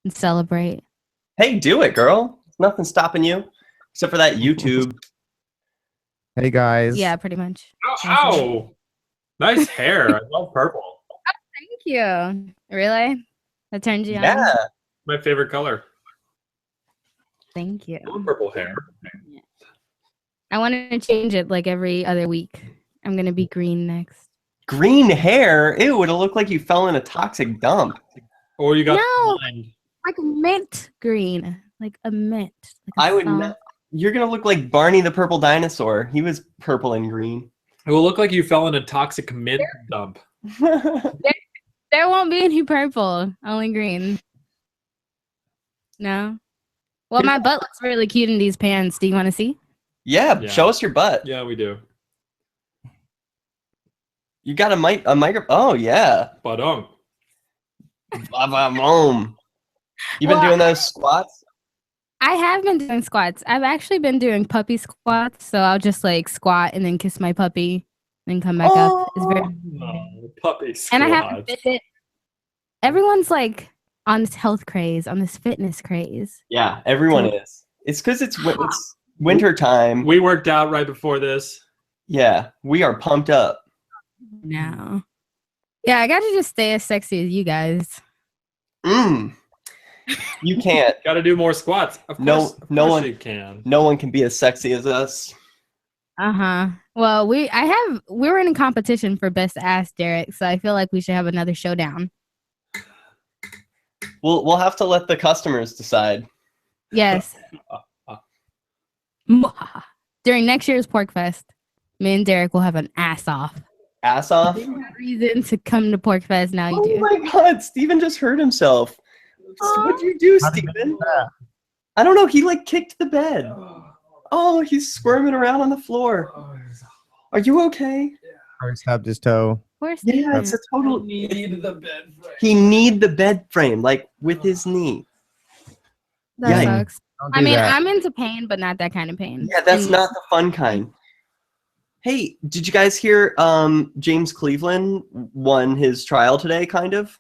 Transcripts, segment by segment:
and celebrate. Hey, do it, girl. Nothing stopping you except for that YouTube. Hey guys. Yeah, pretty much. Ow! Nice hair. I love purple. Thank you. Really? That turned you on? Yeah. My favorite color. Thank you. I love purple hair. I wanted to change it like every other week. I'm gonna be green next. Green hair? Ew, it'll look like you fell in a toxic dump. Or you got No. blind. Like mint green. Like a mint. Like I would not. You're gonna look like Barney the Purple Dinosaur. He was purple and green. It will look like you fell in a toxic mint dump. There won't be any purple, only green. No? Well, my butt looks really cute in these pants. Do you want to see? Yeah, Yeah. show us your butt. Yeah, we do. You got a micro. Oh yeah. Badong. You been doing those squats? I have been doing squats. I've actually been doing puppy squats, so I'll just like squat and then kiss my puppy, then come back up. It's very Puppy squats. and I have to fit it. Everyone's like on this health craze, on this fitness craze. Yeah, everyone is. It's because it's winter time. We worked out right before this. Yeah, we are pumped up. No. Yeah, I got to just stay as sexy as you guys. You can't. Got to do more squats. Of course, no one you can. No one can be as sexy as us. Well, we're in a competition for best ass, Derek. So I feel like we should have another showdown. We'll have to let the customers decide. Yes. During next year's Pork Fest, me and Derek will have an ass off. Ass off? There's no reason to come to Pork Fest now. You do. Oh my God, Steven just hurt himself. What'd you do, Steven? I don't know. He like kicked the bed. Oh, he's squirming around on the floor. Are you okay? Or stubbed his toe. Yeah, it's a total. He needed the bed frame. He need the bed frame, like with his knee. That sucks. Don't I do mean, that. I'm into pain, but not that kind of pain. Yeah, that's not the fun kind. Hey, did you guys hear James Cleveland won his trial today, kind of?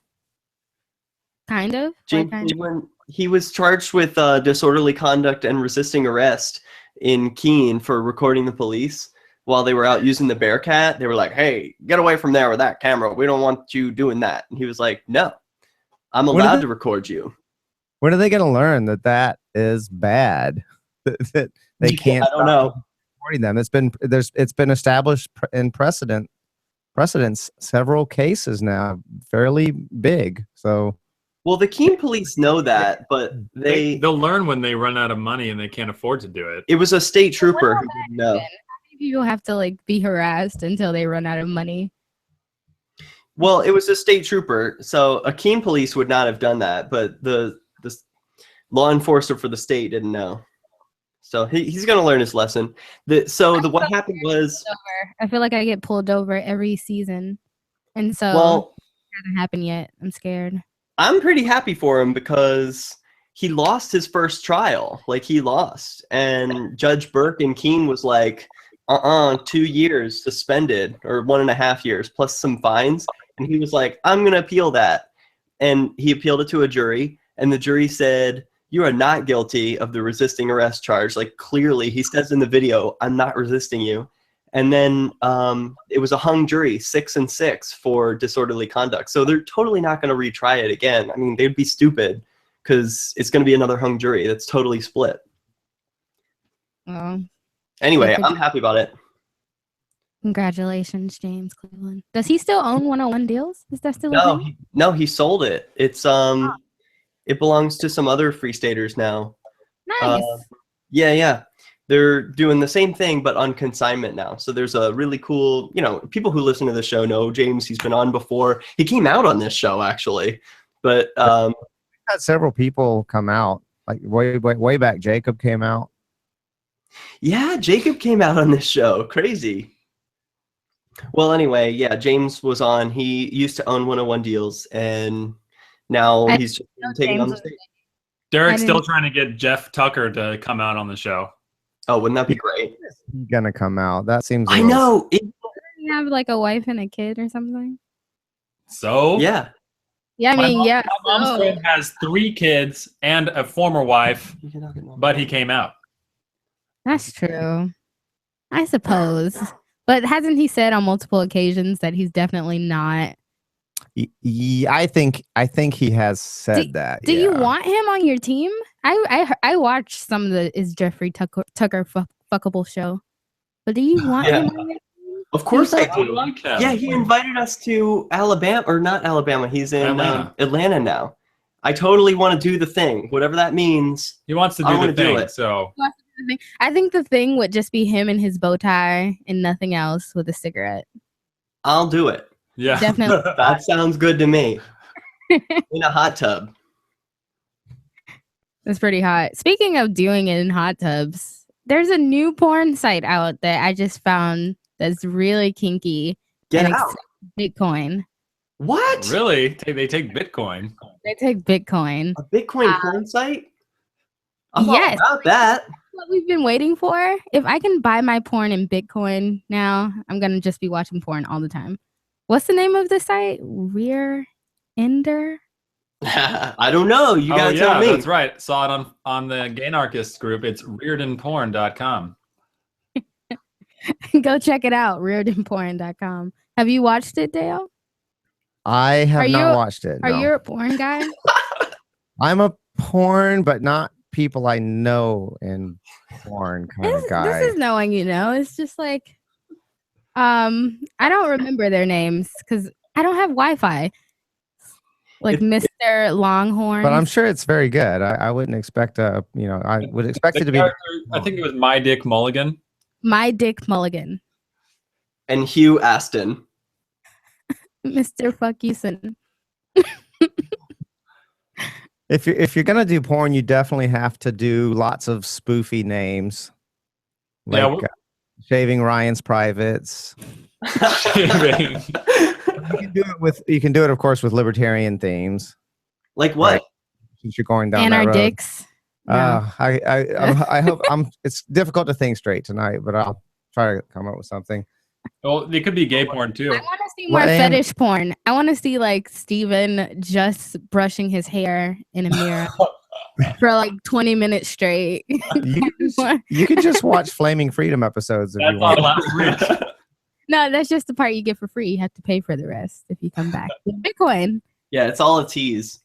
Kind of? James Cleveland, he was charged with disorderly conduct and resisting arrest in Keene for recording the police while they were out using the Bearcat. They were like, hey, get away from there with that camera. We don't want you doing that. And he was like, no, I'm allowed to record you. When are they going to learn that that is bad? That they can't. I don't know. Recording them. It's been established in precedents several cases now, fairly big. So. Well, the Keene police know that, but they'll learn when they run out of money and they can't afford to do it. It was a state trooper who didn't know. People have to like be harassed until they run out of money. Well, it was a state trooper, so a Keene police would not have done that, but the law enforcer for the state didn't know. So he's going to learn his lesson. What happened was, I feel like I get pulled over every season, and so it hasn't happened yet. I'm scared. I'm pretty happy for him because he lost his first trial. Like, he lost. And Judge Burke in Keene was like, 2 years suspended, or 1.5 years, plus some fines. And he was like, I'm going to appeal that. And he appealed it to a jury. And the jury said, you are not guilty of the resisting arrest charge. Like, clearly, he says in the video, I'm not resisting you. And then it was a hung jury, 6-6 for disorderly conduct. So they're totally not going to retry it again. I mean, they'd be stupid because it's going to be another hung jury that's totally split. Anyway, I'm happy about it. Congratulations, James Cleveland. Does he still own 101 Deals? Is that still a thing? No, he sold it. It's it belongs to some other Free Staters now. Nice. Yeah. They're doing the same thing, but on consignment now. So there's a really cool, people who listen to the show know James. He's been on before. He came out on this show, actually. But we've had several people come out. Like way back, Jacob came out. Yeah, Jacob came out on this show. Crazy. Well, anyway, yeah, James was on. He used to own 101 Deals, and now he's just taking on the stage. Derek's still trying to get Jeff Tucker to come out on the show. Oh, wouldn't that be great? He's gonna come out. That seems. I know. Doesn't he have like a wife and a kid or something? So yeah, Yeah, I mean, yeah. My mom's so- friend has 3 kids and a former wife, but he came out. That's true. I suppose. But hasn't he said on multiple occasions that he's definitely not? I think he has said that. Do you want him on your team? I watched some of the Is Jeffrey Tucker fuckable show. But do you want him on your team? Of course I do. like him. Yeah, he invited us to Alabama, or not Alabama. He's in Atlanta now. I totally want to do the thing, whatever that means. He wants to I do wanna the thing, do it. so I think the thing would just be him and his bow tie and nothing else with a cigarette. I'll do it. yeah. Definitely. That sounds good to me. In a hot tub. It's pretty hot. Speaking of doing it in hot tubs, there's a new porn site out that I just found that's really kinky. Get and out. accepts Bitcoin. What? Really? They take Bitcoin. They take Bitcoin. A Bitcoin porn site? I'm all Yes. about that. What we've been waiting for. If I can buy my porn in Bitcoin now, I'm gonna just be watching porn all the time. What's the name of the site? Rear Ender? I don't know. You gotta tell me. That's right. Saw it on the Gaynarchists group. It's reardenporn.com. Go check it out, reardenporn.com. Have you watched it, Dale? I have not watched it. Are no. you a porn guy? I'm a porn, but not people I know in porn kind of guy. This is knowing you know. It's just like, I don't remember their names because I don't have Wi-Fi. Like Mr. Longhorn. But I'm sure it's very good. I wouldn't expect I would expect it to be. I think it was My Dick Mulligan. My Dick Mulligan. And Hugh Aston. Mr. Fuckison. If you're gonna do porn, you definitely have to do lots of spoofy names, like Shaving Ryan's Privates. Shaving. You can do it, of course, with libertarian themes. Like what? Right? Since you're going down And that our road. dicks. No. I hope it's difficult to think straight tonight, but I'll try to come up with something. Well, it could be gay porn too. I want to see more fetish porn. I want to see like Steven just brushing his hair in a mirror for like 20 minutes straight. You could just watch Flaming Freedom episodes if you want. Last week. No, that's just the part you get for free. You have to pay for the rest if you come back. Bitcoin. Yeah, it's all a tease.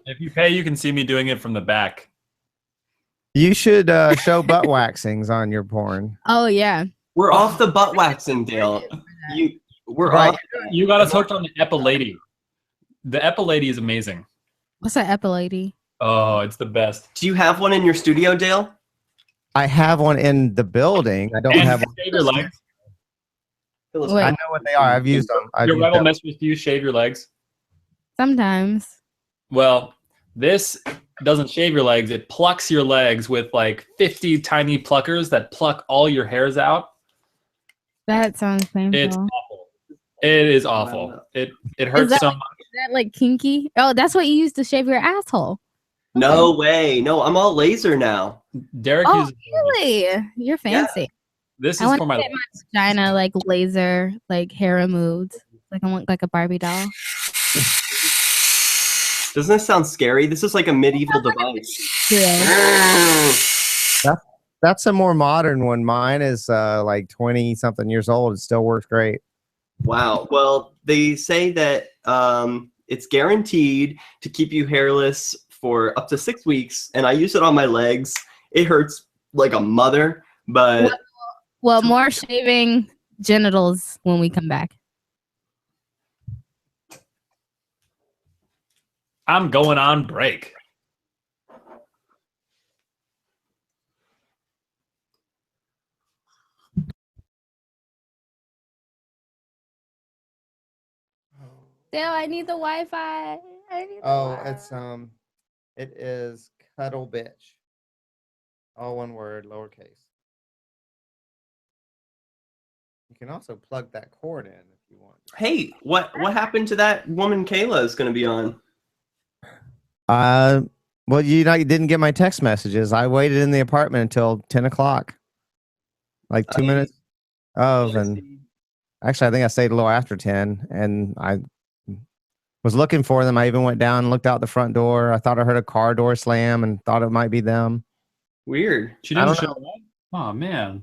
If you pay, you can see me doing it from the back. You should show butt waxings on your porn. Oh yeah. We're off the butt waxing, Dale. We're Right. off. You got us hooked on the Epilady. The Epilady is amazing. What's that Epilady? Oh, it's the best. Do you have one in your studio, Dale? I have one in the building. I don't And have one. shave your legs. Wait. I know what they are. I've used them. Your Rebel Mistress, do you shave your legs? Sometimes. Well, this doesn't shave your legs. It plucks your legs with like 50 tiny pluckers that pluck all your hairs out. That sounds painful. It's awful. It is awful. It hurts so much. Is that like kinky? Oh, that's what you use to shave your asshole. No way. No, I'm all laser now. Derrick Oh, uses really? You're fancy. this I is want for to my get my vagina like laser, like hair removed. Like I want like a Barbie doll. Doesn't this sound scary? This is like a medieval device. Yeah. That's a more modern one. Mine is like 20 something years old. It still works great. Wow. Well, they say that it's guaranteed to keep you hairless for up to 6 weeks, and I use it on my legs. It hurts like a mother, but Well, more shaving genitals when we come back. I'm going on break. Dale, I need the Wi-Fi. It is Cuddle Bitch. All one word, lowercase. You can also plug that cord in if you want. hey, what happened to that woman Kayla is going to be on? Well, you didn't get my text messages. I waited in the apartment until 10 o'clock. Like 2 minutes of, and actually I think I stayed a little after 10, and Was looking for them. I even went down and looked out the front door. I thought I heard a car door slam and thought it might be them. Weird. She didn't show up? Oh, man.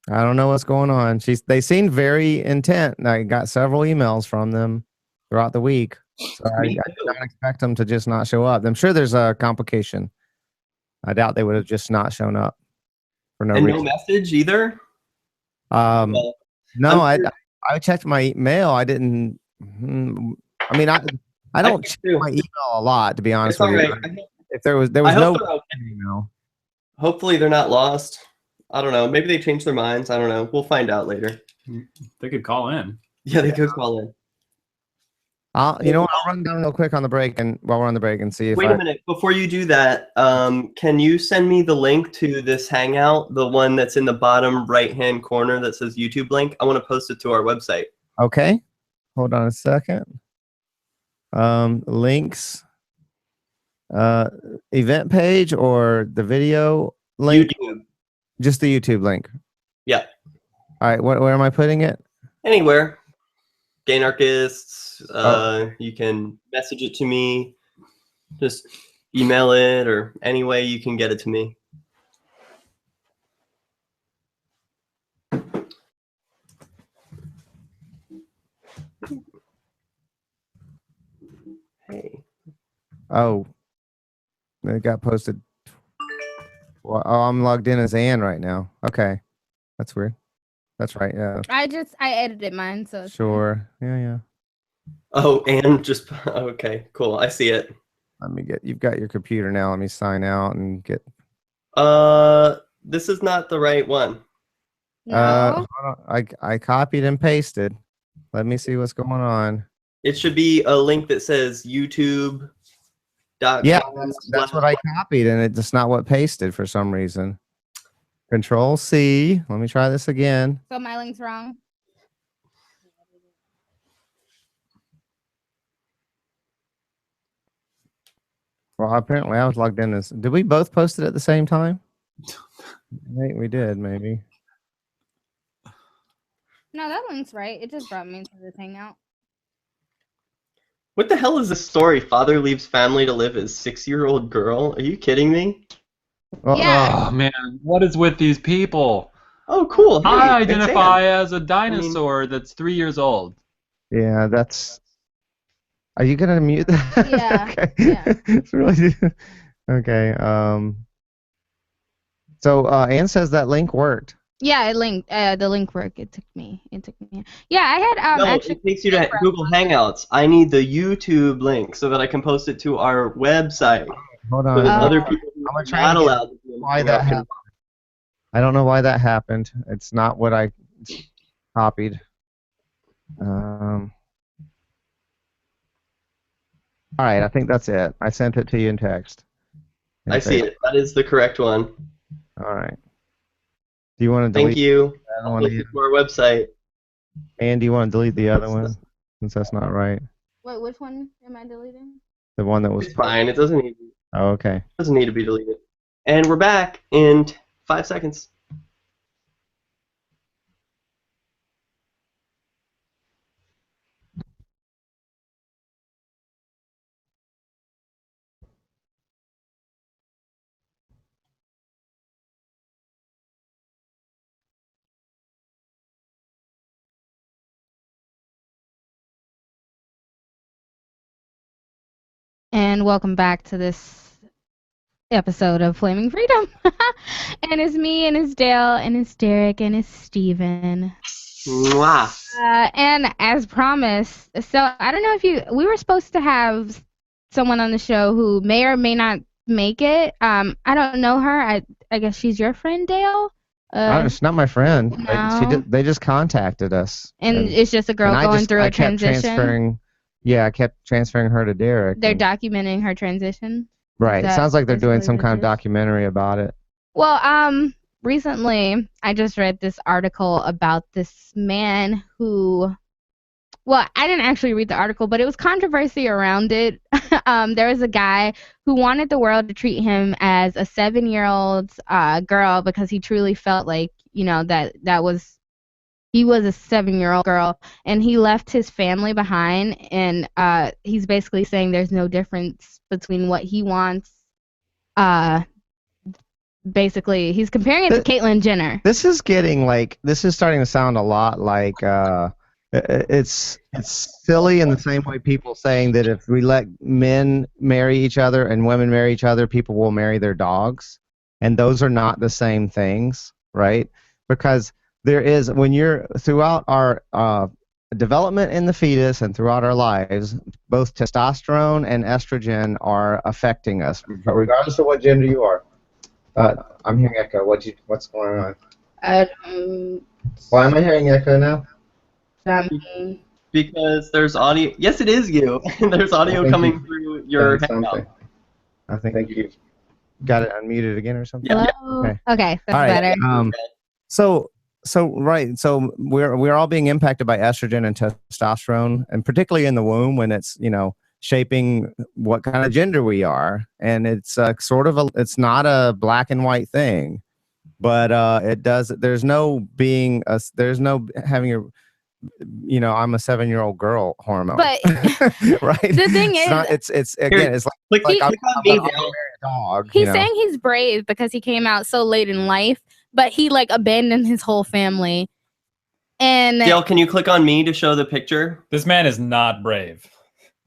I don't know what's going on. They seemed very intent. I got several emails from them throughout the week. So I did not expect them to just not show up. I'm sure there's a complication. I doubt they would have just not shown up for no reason. No message either? No, I checked my mail. I didn't. I mean, I don't check my email a lot, to be honest with you. Right. If there was no email. Hopefully they're not lost. I don't know. Maybe they changed their minds. I don't know. We'll find out later. They could call in. Yeah, they could call in. You know what? I'll run down real quick on the break while we're on the break and see if. Wait a minute. Before you do that, can you send me the link to this Hangout, the one that's in the bottom right-hand corner that says YouTube link? I want to post it to our website. Okay. Hold on a second. Links. Event page or the video link? YouTube. Just the YouTube link. Yeah. All right. Where am I putting it? Anywhere. Gaynarchists. You can message it to me. Just email it or any way you can get it to me. Hey. Oh. It got posted. Well, I'm logged in as Ann right now. Okay. That's weird. That's right. Yeah. I edited mine, so sure. Yeah. Oh, and just okay, cool. I see it. You've got your computer now. Let me sign out and get. This is not the right one. No. Hold on. I copied and pasted. Let me see what's going on. It should be a link that says YouTube. Yeah, that's what I copied, and it's just not what pasted for some reason. Control C. Let me try this again. So my link's wrong. Well, apparently I was logged in as. Did we both post it at the same time? I think we did, maybe. No, that link's right. It just brought me to this Hangout. What the hell is this story? Father leaves family to live his 6-year-old girl. Are you kidding me? Well, Yeah. Oh, man. What is with these people? Oh, cool. Hey, I identify as a dinosaur that's 3 years old. Yeah, that's. Are you gonna mute that? Yeah. Okay. Yeah. It's really okay. So Ann says that link worked. Yeah, it linked. The link worked. It took me. Yeah, I had No, actually. it takes you to Google Hangouts. I need the YouTube link so that I can post it to our website. Hold So on. that other people who I'm gonna are try not to allowed to do why that happened. I don't know why that happened. It's not what I copied. All right, I think that's it. I sent it to you in text. I see it. That is the correct one. All right. Do you want to delete? Thank you. The I'll other post it to our website. And do you want to delete the other one since that's not right? Wait, which one am I deleting? The one that was It's fine. It doesn't need. Oh, okay. Doesn't need to be deleted. And we're back in 5 seconds. And welcome back to this episode of Flaming Freedom. And it's me, and it's Dale, and it's Derek, and it's Steven. Mwah. And as promised, so I don't know if we were supposed to have someone on the show who may or may not make it. I don't know her. I guess she's your friend, Dale? She's not my friend. No. They just contacted us. And it's just a girl going through a transition. I kept transferring her to Derek. They're documenting her transition. Right. It sounds like they're doing some kind of documentary about it. Well, recently I just read this article about this man who, well, I didn't actually read the article, but it was controversy around it. There was a guy who wanted the world to treat him as a 7-year-old girl because he truly felt like, that was he was a 7-year-old girl, and he left his family behind, and he's basically saying there's no difference between what he wants. Basically, he's comparing it to Caitlyn Jenner. This is starting to sound a lot like it's silly in the same way people saying that if we let men marry each other and women marry each other, people will marry their dogs, and those are not the same things, right? Because there is, when you're throughout our development in the fetus and throughout our lives, both testosterone and estrogen are affecting us, regardless of what gender you are. I'm hearing echo. What's going on? Why am I hearing echo now? Because there's audio. Yes, it is you. There's audio coming through your headphones. I think you've got it unmuted again or something. Hello? Yeah. Okay, that's better. So we're all being impacted by estrogen and testosterone, and particularly in the womb when it's shaping what kind of gender we are, and it's it's not a black and white thing, but it does. There's no having a I'm a 7-year-old girl hormone. But right. The thing it's again, it's like I'm a dog. He's saying he's brave because he came out so late in life, but he abandoned his whole family. And Dale, can you click on me to show the picture? This man is not brave.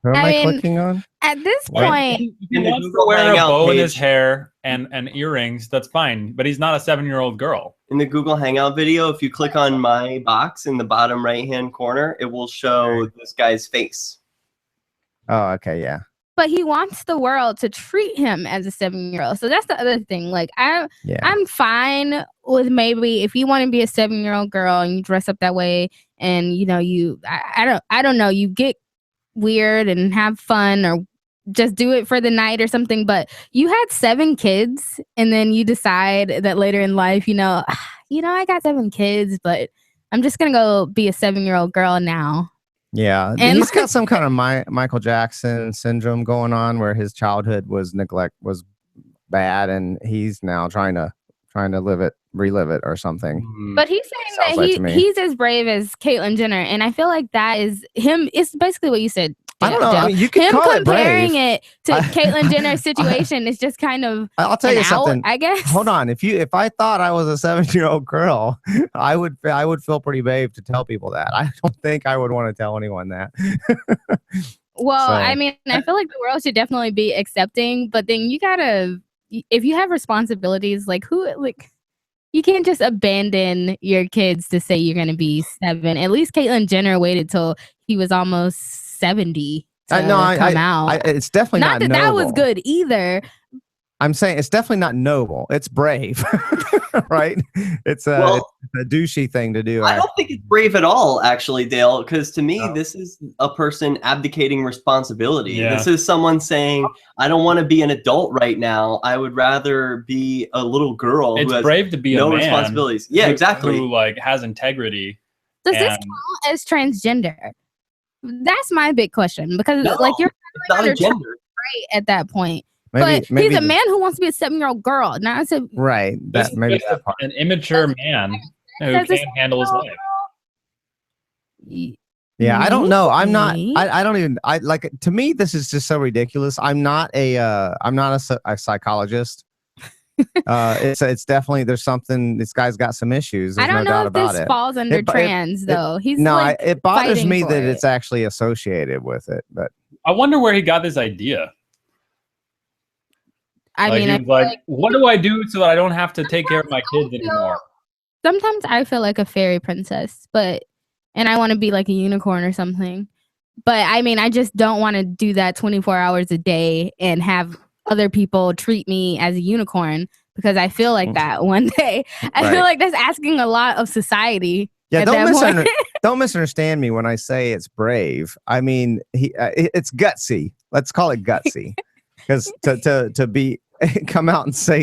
Who am I clicking on? At this point, he wants to wear a bow in his hair and earrings. That's fine, but he's not a 7-year-old girl. In the Google Hangout video, if you click on my box in the bottom right-hand corner, it will show this guy's face. Oh, okay, yeah. But he wants the world to treat him as a 7-year-old. So that's the other thing. I'm fine with maybe if you want to be a 7-year-old girl and you dress up that way, and I don't know, you get weird and have fun or just do it for the night or something. But you had 7 kids, and then you decide that later in life, I got 7 kids, but I'm just gonna go be a 7-year-old girl now. Yeah, and he's got some kind of Michael Jackson syndrome going on, where his childhood was bad, and he's now trying to relive it or something. But he's saying that he's as brave as Caitlyn Jenner, and I feel like that is him. It's basically what you said. I don't know. I mean, you can call it brave. Comparing it to Caitlyn Jenner's situation is just kind of. I'll tell you something. I guess. Hold on. If I thought I was a 7-year-old girl, I would feel pretty brave to tell people that. I don't think I would want to tell anyone that. Well, I mean, I feel like the world should definitely be accepting, but then you gotta, if you have responsibilities, you can't just abandon your kids to say you're gonna be 7. At least Caitlyn Jenner waited till he was almost 70 to come out. It's definitely not that noble. That was good either. I'm saying it's definitely not noble. It's brave, right? It's a douchey thing to do. I don't think it's brave at all, actually, Dale, because to me, this is a person abdicating responsibility. Yeah. This is someone saying, I don't want to be an adult right now. I would rather be a little girl who has brave to be no a man responsibilities. Yeah, exactly. Who has integrity. Does this count as transgender? That's my big question, because you're not a gender right at that point. Maybe he's a man who wants to be a 7-year-old girl. Not a right. That maybe that part. An immature man who can't handle his life. Yeah, I don't know. I'm not. I don't even. To me, this is just so ridiculous. I'm not a psychologist. It's definitely there's something. This guy's got some issues. There's I don't no know doubt if about this it. falls under trans though. He's it bothers me that it. it's actually associated with it. But I wonder where he got this idea. I mean, what do I do so that I don't have to take care of my kids anymore? Sometimes I feel like a fairy princess, and I want to be like a unicorn or something. But I mean, I just don't want to do that 24 hours a day and have other people treat me as a unicorn, because I feel like that one day. I feel like that's asking a lot of society. Yeah, don't misunderstand me when I say it's brave. I mean, it's gutsy. Let's call it gutsy, because to come out and say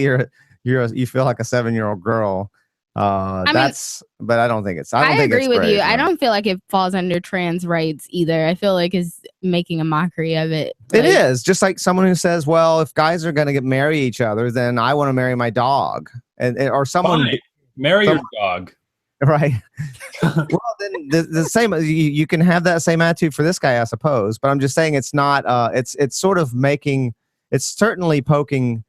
you feel like a 7-year-old girl. But I don't think it's. I agree with brave, you. I don't feel like it falls under trans rights either. I feel like it's making a mockery of it. It is just like someone who says, "Well, if guys are going to marry each other, then I want to marry my dog," or someone marry your dog. Right. Well, then the same. You can have that same attitude for this guy, I suppose. But I'm just saying it's not. It's sort of making. It's certainly poking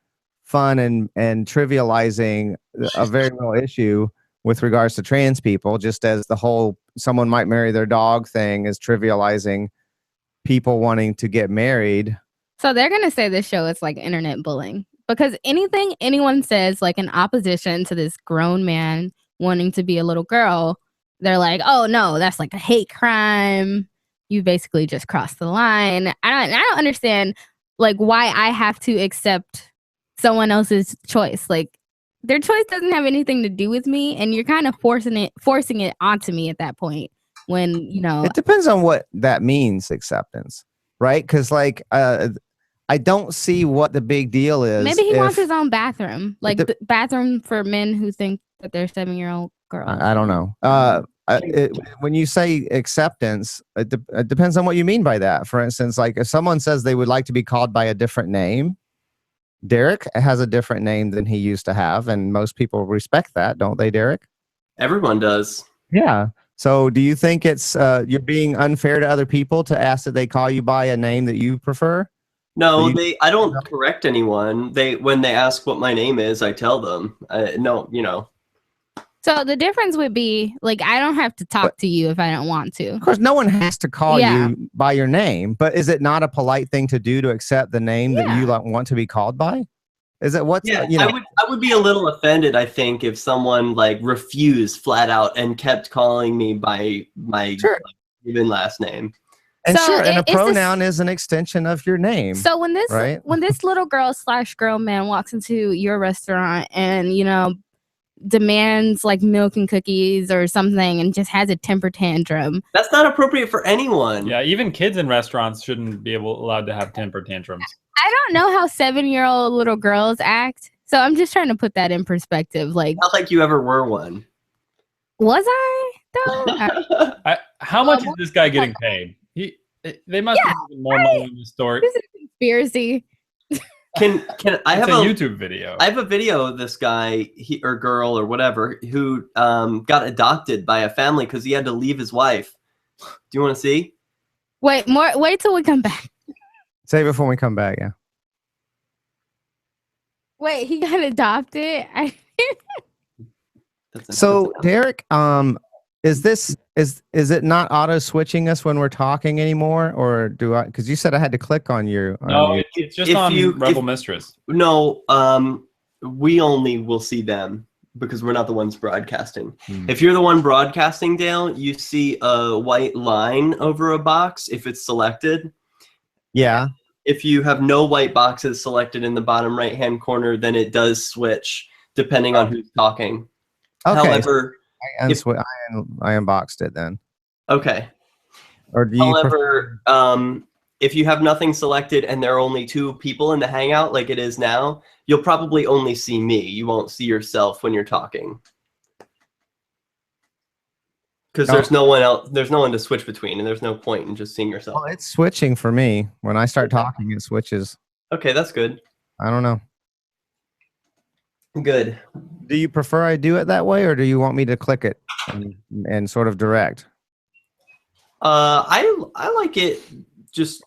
fun and trivializing a very real issue with regards to trans people. Just as the whole someone might marry their dog thing is trivializing people wanting to get married. So they're gonna say this show is like internet bullying because anything anyone says like in opposition to this grown man wanting to be a little girl, they're like, oh no, that's like a hate crime. You basically just crossed the line. I don't understand like why I have to accept someone else's choice. Like their choice doesn't have anything to do with me, and you're kind of forcing it onto me at that point when, you know. It depends on what that means, acceptance, right? Because like I don't see what the big deal is. Maybe he wants his own bathroom, like the bathroom for men who think that they're 7-year-old girls. I don't know. When you say acceptance, it depends on what you mean by that. For instance, like if someone says they would like to be called by a different name, Derrick has a different name than he used to have, and most people respect that, don't they, Derrick? Everyone does. Yeah. So do you think it's you're being unfair to other people to ask that they call you by a name that you prefer? No, I don't correct anyone. When they ask what my name is, I tell them. No, you know. So the difference would be like I don't have to talk to you if I don't want to. Of course, no one has to call you by your name, but is it not a polite thing to do to accept the name that you want to be called by? Is it what's I would be a little offended, I think, if someone like refused flat out and kept calling me by my even last name. And so and a pronoun is an extension of your name. So when this little girl / grown man walks into your restaurant and, you know, demands like milk and cookies or something and just has a temper tantrum, that's not appropriate for anyone. Yeah, even kids in restaurants shouldn't be allowed to have temper tantrums. I don't know how 7-year-old little girls act, so I'm just trying to put that in perspective. Like, not like you ever were one. Was I though? How much is this guy getting paid? They must have more money in the story. This is a conspiracy. Can I have a YouTube video? I have a video of this guy or girl or whatever who got adopted by a family because he had to leave his wife. Do you want to see? Wait till we come back. Say before we come back, yeah. Wait, he got adopted? So Derrick, is it not auto switching us when we're talking anymore, or do I? Because you said I had to click on you. No, it's just on Rebel Mistress. No, we only will see them because we're not the ones broadcasting. If you're the one broadcasting, Dale, you see a white line over a box if it's selected. Yeah. If you have no white boxes selected in the bottom right-hand corner, then it does switch depending on who's talking. Okay. However, I unboxed it then. Okay. Or do you if you have nothing selected and there are only 2 people in the Hangout like it is now, you'll probably only see me. You won't see yourself when you're talking. Because there's no one else. There's no one to switch between, and there's no point in just seeing yourself. Well, it's switching for me. When I start talking, it switches. Okay, that's good. I don't know. Good. Do you prefer I do it that way, or do you want me to click it and sort of direct? I like it. Just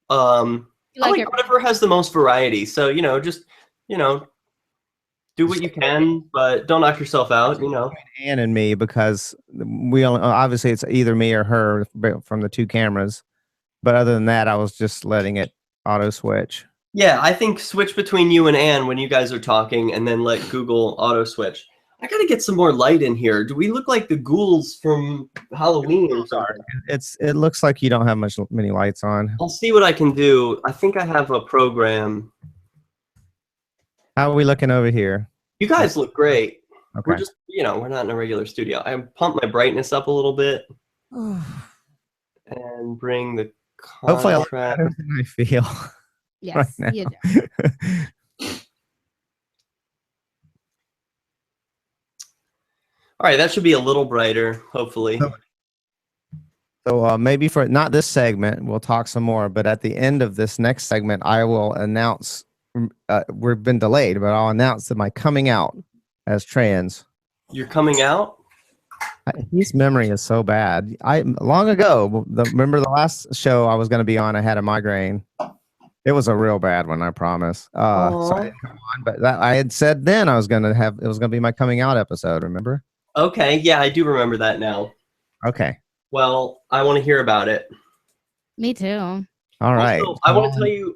I like whatever has the most variety. So just do what you can, but don't knock yourself out. Ann and me, because we obviously it's either me or her from the 2 cameras. But other than that, I was just letting it auto switch. Yeah, I think switch between you and Ann when you guys are talking, and then let Google auto switch. I gotta get some more light in here. Do we look like the ghouls from Halloween or something? It looks like you don't have many lights on. I'll see what I can do. I think I have a program. How are we looking over here? You guys look great. Okay. We're just, we're not in a regular studio. I pumped my brightness up a little bit and bring the contrast. Hopefully I look better than I feel. Yes, right you do. All right, that should be a little brighter, hopefully. So maybe for not this segment, we'll talk some more. But at the end of this next segment, I will announce. We've been delayed, but I'll announce that my coming out as trans. You're coming out? His memory is so bad. Long ago, remember the last show I was going to be on, I had a migraine. It was a real bad one, I promise. So I didn't come on, but I had said then I was going to have, it was going to be my coming out episode, remember? Okay, yeah, I do remember that now. Okay. Well, I want to hear about it. Me too. All right. Also, I want to tell you,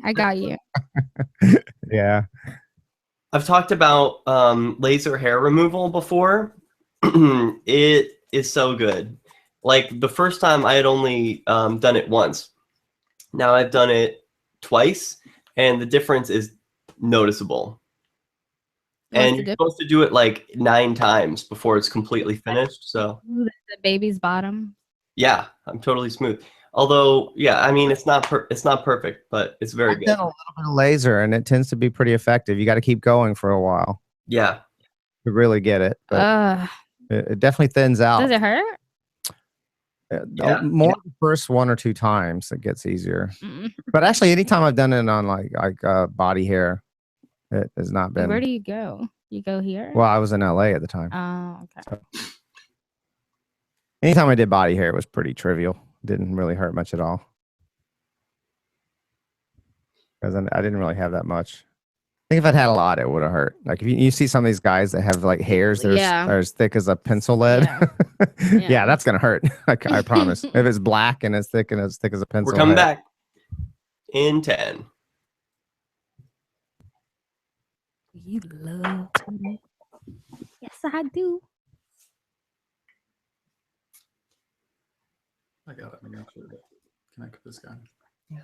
I got you. Yeah. I've talked about laser hair removal before. It is so good. Like the first time I had only done it once. Now I've done it twice, and the difference is noticeable. And you're supposed to do it like 9 times before it's completely finished. So the baby's bottom. yeah, I'm totally smooth. Although, yeah, I mean, it's not perfect, but it's very I've good. done a little bit of laser, and it tends to be pretty effective. You got to keep going for a while Yeah. to really get it. But it definitely thins out. Does it hurt? More the first 1 or 2 times, it gets easier. But actually, anytime I've done it on like body hair, it has not been. Where do you go? You go here? Well, I was in LA at the time. Oh, okay. So, anytime I did body hair, it was pretty trivial. Didn't really hurt much at all. Because I didn't really have that much. I think if I'd had a lot, it would have hurt. Like if you see some of these guys that have like hairs that are as thick as a pencil lead. Yeah, that's gonna hurt. I promise. If it's black and as thick as a pencil. We're coming back in 10. You love me. Yes, I do. I got it. I'm gonna actually connect with this guy. Yeah.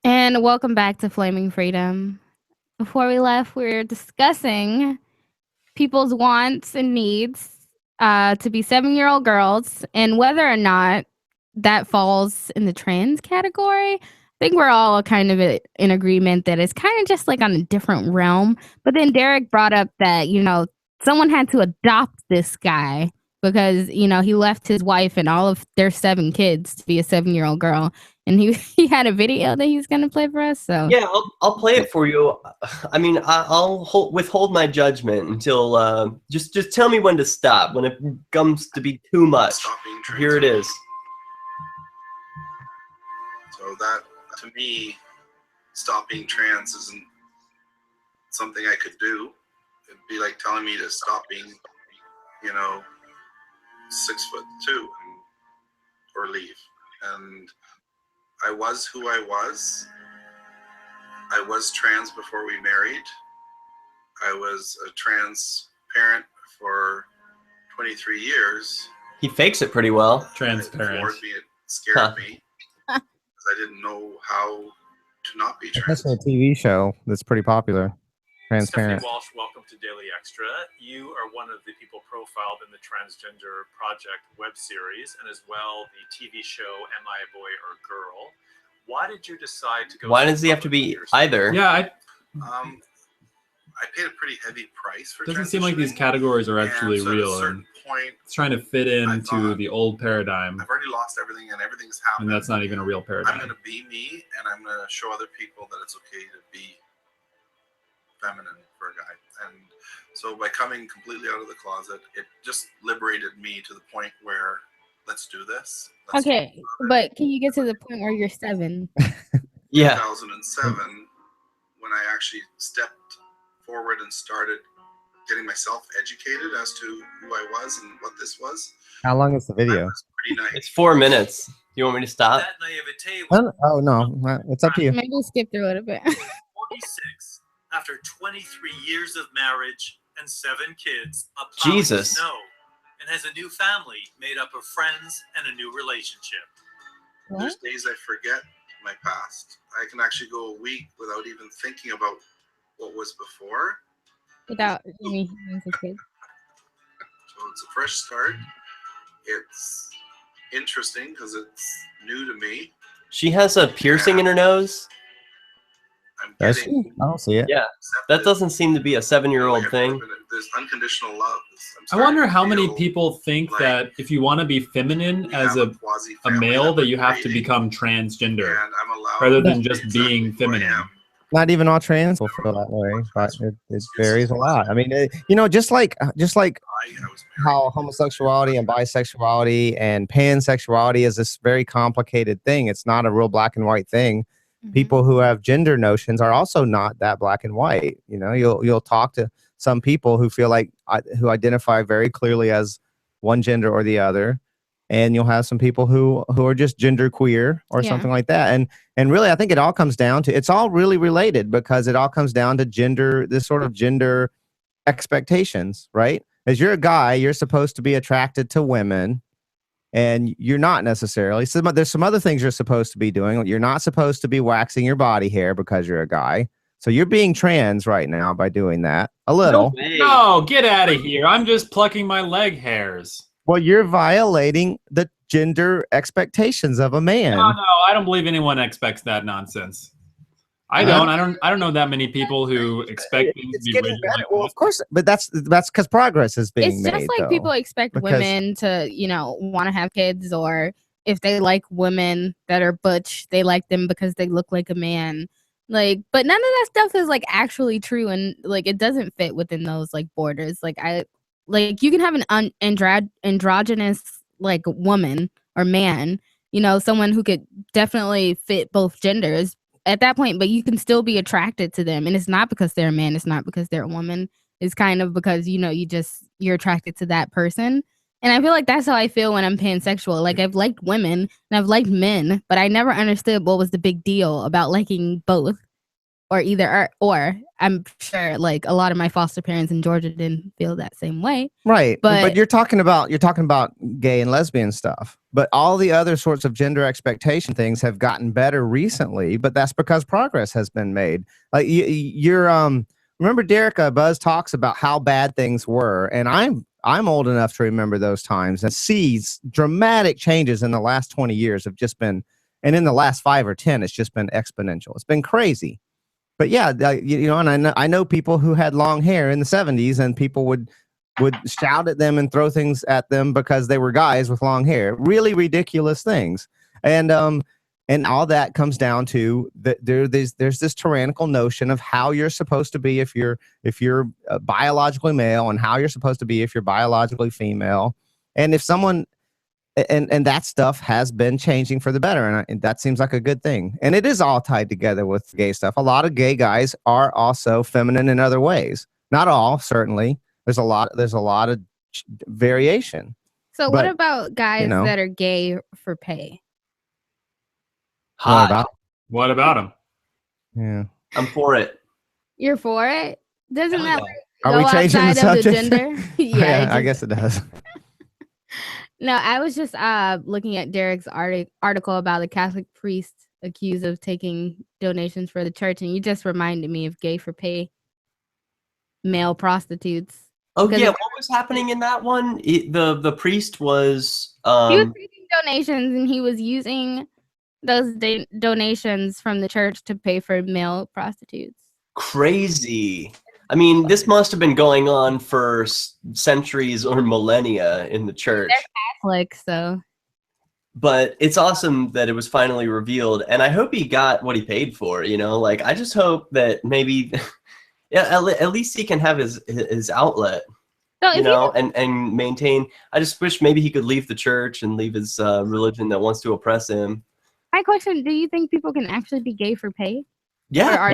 And welcome back to Flaming Freedom. Before we left, we were discussing people's wants and needs to be 7-year-old girls and whether or not that falls in the trans category. I think we're all kind of in agreement that it's kind of just like on a different realm. But then Derrick brought up that, someone had to adopt this guy because, he left his wife and all of their 7 kids to be a 7-year-old girl. And he had a video that he's going to play for us. So yeah, I'll play it for you. I mean, I'll withhold my judgment until just tell me when to stop, when it comes to be too much. Here it is. So that, to me, stop being trans isn't something I could do. It'd be like telling me to stop being, 6'2" or leave. And I was who I was. I was trans before we married. I was a trans parent for 23 years. He fakes it pretty well. Transparent. It scared me because I didn't know how to not be trans. That's a TV show that's pretty popular. Transparent. Stephanie Walsh, welcome to Daily Extra. You are one of the people profiled in the Transgender Project web series and as well the TV show Am I a Boy or a Girl? Why did you decide to go? Why does he have to be either? Yeah, I paid a pretty heavy price for. Doesn't seem like these categories are actually real. At a certain point, it's trying to fit into the old paradigm. I've already lost everything, and everything's happened. And that's not even a real paradigm. I'm going to be me, and I'm going to show other people that it's okay to be feminine for a guy. And so by coming completely out of the closet, it just liberated me to the point where let's do this. Okay, but can you get to the point where you're 7? Yeah. 2007, when I actually stepped forward and started getting myself educated as to who I was and what this was. How long is the video? Pretty nice. It's 4 minutes. Do you want me to stop? That naivete Oh no, it's up to you. Maybe we'll skip through it a bit. 46, after 23 years of marriage and 7 kids, a Jesus. snow, and has a new family made up of friends and a new relationship. There's days I forget my past. I can actually go a week without even thinking about what was before. Without me. So it's a fresh start. It's interesting because it's new to me. She has a piercing in her nose. I'm Does getting. she? I don't see it. Yeah, that doesn't seem to be a 7-year-old Like, thing. There's unconditional love. I wonder how many people think like that if you want to be feminine as a male, that you have to become transgender rather than just being feminine. Not even all trans will feel that way, but it varies a lot. I mean, just like how homosexuality and bisexuality and pansexuality is this very complicated thing. It's not a real black and white thing. People who have gender notions are also not that black and white. You'll talk to some people who feel like who identify very clearly as one gender or the other, and you'll have some people who are just gender queer or something like that. And really, I think it all comes down to, it's all really related, because it all comes down to gender, this sort of gender expectations, right? As you're a guy, you're supposed to be attracted to women, and you're not necessarily. So there's some other things you're supposed to be doing. You're not supposed to be waxing your body hair because you're a guy. So you're being trans right now by doing that a little. No, get out of here. I'm just plucking my leg hairs. Well, you're violating the gender expectations of a man. No, I don't believe anyone expects that nonsense. I don't know that many people who expect things to be rigid like well, of course, but that's because progress is being made. It's just like people expect women to, want to have kids, or if they like women that are butch, they like them because they look like a man. Like, but none of that stuff is like actually true, and like it doesn't fit within those like borders. Like you can have an androgynous like woman or man, someone who could definitely fit both genders at that point, but you can still be attracted to them, and it's not because they're a man, it's not because they're a woman. It's kind of because you're attracted to that person. And I feel like that's how I feel when I'm pansexual. Like, I've liked women and I've liked men, but I never understood what was the big deal about liking both, or either or. I'm sure like a lot of my foster parents in Georgia didn't feel that same way. Right. But you're talking about gay and lesbian stuff. But all the other sorts of gender expectation things have gotten better recently, but that's because progress has been made. Like remember Derrick, Buzz talks about how bad things were, and I'm old enough to remember those times and see dramatic changes in the last 20 years have just been, and in the last 5 or 10, it's just been exponential. It's been crazy. But yeah, and I know people who had long hair in the 70s, and people would shout at them and throw things at them because they were guys with long hair. Really ridiculous things. And all that comes down to that there's this tyrannical notion of how you're supposed to be if you're biologically male, and how you're supposed to be if you're biologically female. And if someone and that stuff has been changing for the better, and that seems like a good thing. And it is all tied together with gay stuff. A lot of gay guys are also feminine in other ways. Not all, certainly. There's a lot of variation. So what about guys that are gay for pay? What about them? Yeah, I'm for it. You're for it? Doesn't that are we changing the subject? The gender? Yeah, I guess it does. No, I was just looking at Derrick's article about the Catholic priest accused of taking donations for the church, and you just reminded me of gay for pay male prostitutes. Oh yeah, what was happening in that one? The priest was he was taking donations, and he was using those donations from the church to pay for male prostitutes. Crazy. I mean, this must have been going on for centuries or millennia in the church. They're Catholic, so. But it's awesome that it was finally revealed, and I hope he got what he paid for. Like, I just hope that maybe, at least he can have his outlet. So and maintain. I just wish maybe he could leave the church and leave his religion that wants to oppress him. My question: do you think people can actually be gay for pay? Yeah.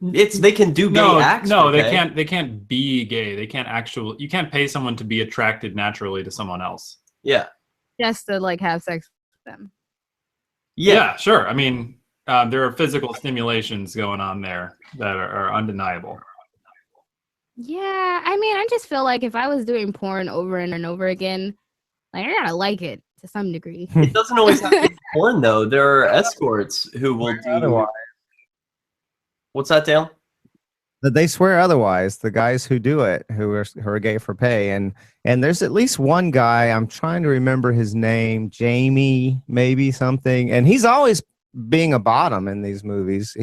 They can do gay acts. No, they can't. They can't be gay. They can't you can't pay someone to be attracted naturally to someone else. Yeah. Just to like have sex with them. Yeah, sure. I mean, there are physical stimulations going on there that are undeniable. Yeah, I mean, I just feel like if I was doing porn over and over again, like I gotta like it to some degree. It doesn't always have to be porn, though. There are escorts who will do. Otherwise. What's that, Dale? That they swear otherwise. The guys who do it, who are gay for pay, and there's at least one guy. I'm trying to remember his name, Jamie, maybe something, and he's always being a bottom in these movies.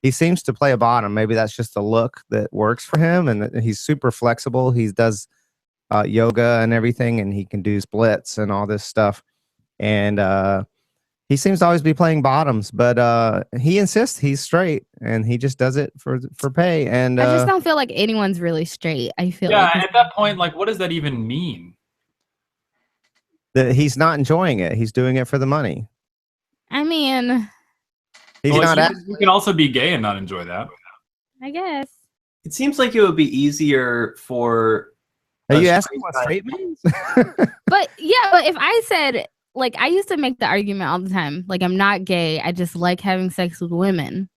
He seems to play a bottom. Maybe that's just the look that works for him, and that he's super flexible. He does yoga and everything, and he can do splits and all this stuff. And he seems to always be playing bottoms, but he insists he's straight, and he just does it for pay. And I just don't feel like anyone's really straight. I feel Yeah, like at that point, like, what does that even mean? that he's not enjoying it. He's doing it for the money. I mean, He's Well, not. you can also be gay and not enjoy that. I guess. It seems like it would be easier for. Are a you asking straight what guy- straight means? But yeah, but if I said, like, I used to make the argument all the time, like, I'm not gay, I just like having sex with women.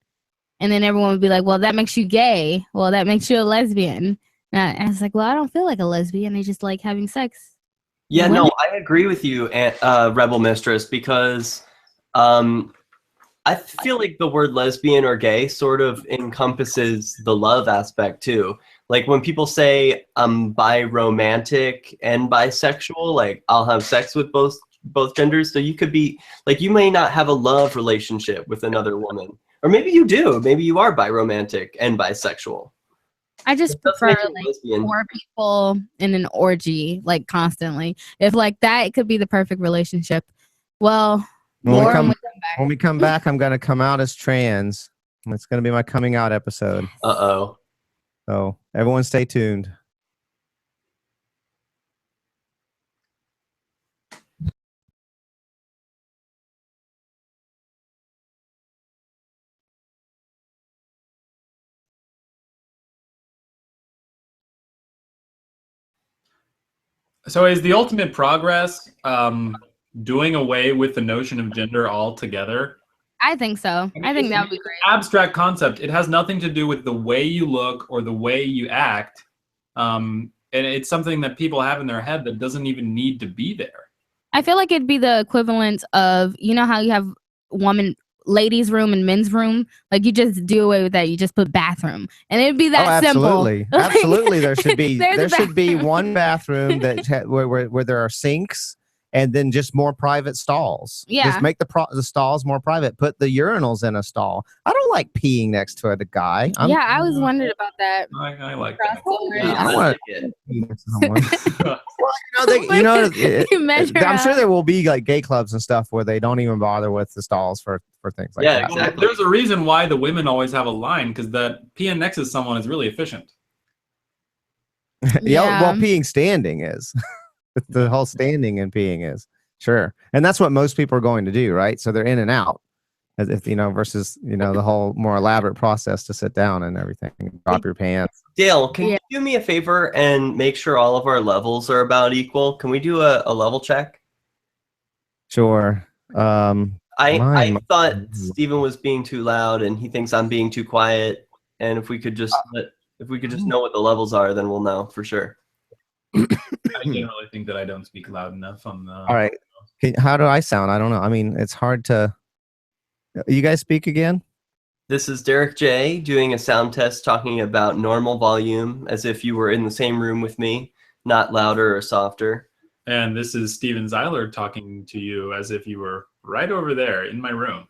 And then everyone would be like, well, that makes you gay. Well, that makes you a lesbian. And I was like, well, I don't feel like a lesbian. I just like having sex. Yeah, Women- no, I agree with you, Rebel Mistress, because I feel like the word lesbian or gay sort of encompasses the love aspect too. Like when people say I'm bi-romantic and bisexual, like I'll have sex with both genders. So you could be like, you may not have a love relationship with another woman, or maybe you do. Maybe you are bi-romantic and bisexual. I just That's prefer making like lesbian. 4 people in an orgy, like constantly. If like that, it could be the perfect relationship. Well, When we Lauren come- would come back. When we come back, I'm going to come out as trans. It's going to be my coming out episode. Uh-oh. So everyone stay tuned. So is the ultimate progress doing away with the notion of gender altogether? I think so. I think that would be great. Abstract concept. It has nothing to do with the way you look or the way you act. And it's something that people have in their head that doesn't even need to be there. I feel like it'd be the equivalent of, you know how you have ladies' room and men's room? Like you just do away with that. You just put bathroom. And it'd be that absolutely. simple. Absolutely. There should be There's a there should be one bathroom that where there are sinks and then just more private stalls. Yeah. Just make the stalls more private. Put the urinals in a stall. I don't like peeing next to a guy. Yeah, I was wondering about that. I like that. Crossover. Yeah, I I want like it. pee next to someone. You measure I'm sure out. there will be like gay clubs and stuff where they don't even bother with the stalls for things like Yeah, that. exactly. There's a reason why the women always have a line, because that peeing next to someone is really efficient. Yeah, well, peeing standing is. The whole standing and peeing is. Sure. And that's what most people are going to do, right? So they're in and out. As if, versus, the whole more elaborate process to sit down and everything. Drop your pants. Dale, can Yeah. you do me a favor and make sure all of our levels are about equal? Can we do a level check? Sure. I Mine- thought Steven was being too loud and he thinks I'm being too quiet. And if we could just know what the levels are, then we'll know for sure. I generally think that I don't speak loud enough on the. All right. How do I sound? I don't know. I mean, it's hard to. You guys speak again? This is Derrick J doing a sound test talking about normal volume as if you were in the same room with me, not louder or softer. And this is Steven Zeiler talking to you as if you were right over there in my room.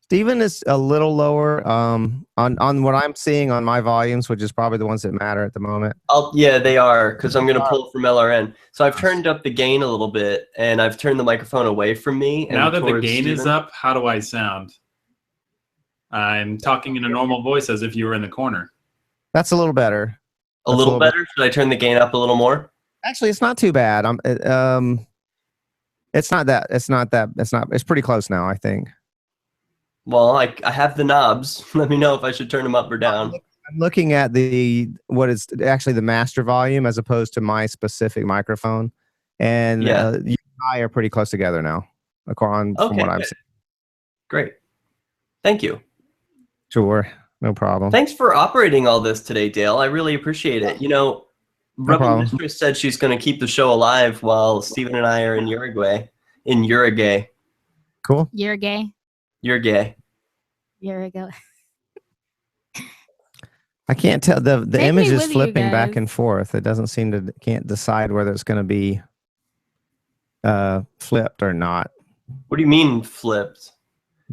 Steven is a little lower on what I'm seeing on my volumes, which is probably the ones that matter at the moment. Yeah, they are, because I'm going to pull from LRN. So I've turned up the gain a little bit, and I've turned the microphone away from me. And Now that the towards gain is Steven. up, how do I sound? I'm talking in a normal voice as if you were in the corner. That's a little better. A little better? Should I turn the gain up a little more? Actually, it's not too bad. It's pretty close now, I think. Well, I have the knobs. Let me know if I should turn them up or down. I'm looking at what is actually the master volume as opposed to my specific microphone. And you and I are pretty close together now, from what I'm seeing. Great. Thank you. Sure. No problem. Thanks for operating all this today, Dale. I really appreciate it. Rebel problem. Mistress said she's going to keep the show alive while Steven and I are in Uruguay. Cool. You're gay. You're gay. You're a gay. I can't tell. The Take image me is with you flipping back guys. and forth. It doesn't seem to, can't decide whether it's going to be flipped or not. What do you mean flipped?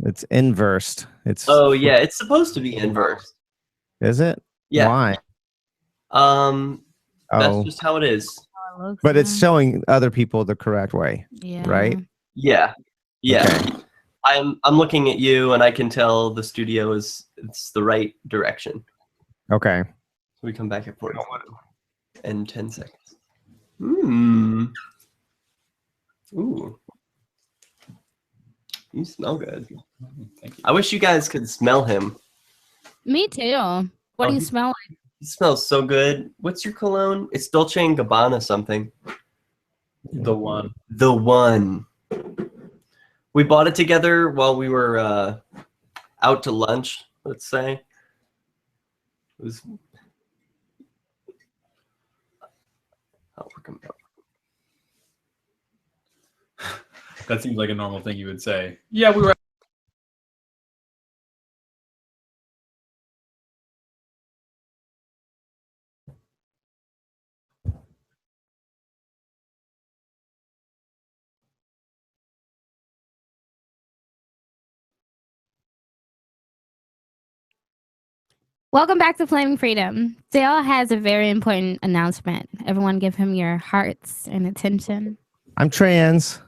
It's inversed. It's Oh yeah, it's supposed to be inverse. Is it? Yeah. Why? That's just how it is. But it's showing other people the correct way, Yeah. right? Yeah. Yeah. Okay. I'm looking at you and I can tell the studio it's the right direction. Okay. So we come back at 40 and 10 seconds. Ooh. You smell good. Thank you. I wish you guys could smell him. Me too. What do you he- smell like? He smells so good. What's your cologne? It's Dolce & Gabbana something. The one. The one. We bought it together while we were out to lunch, let's say. It was... Oh, we're coming up. That seems like a normal thing you would say. Yeah, we were. Welcome back to Flaming Freedom. Dale has a very important announcement. Everyone give him your hearts and attention. I'm trans.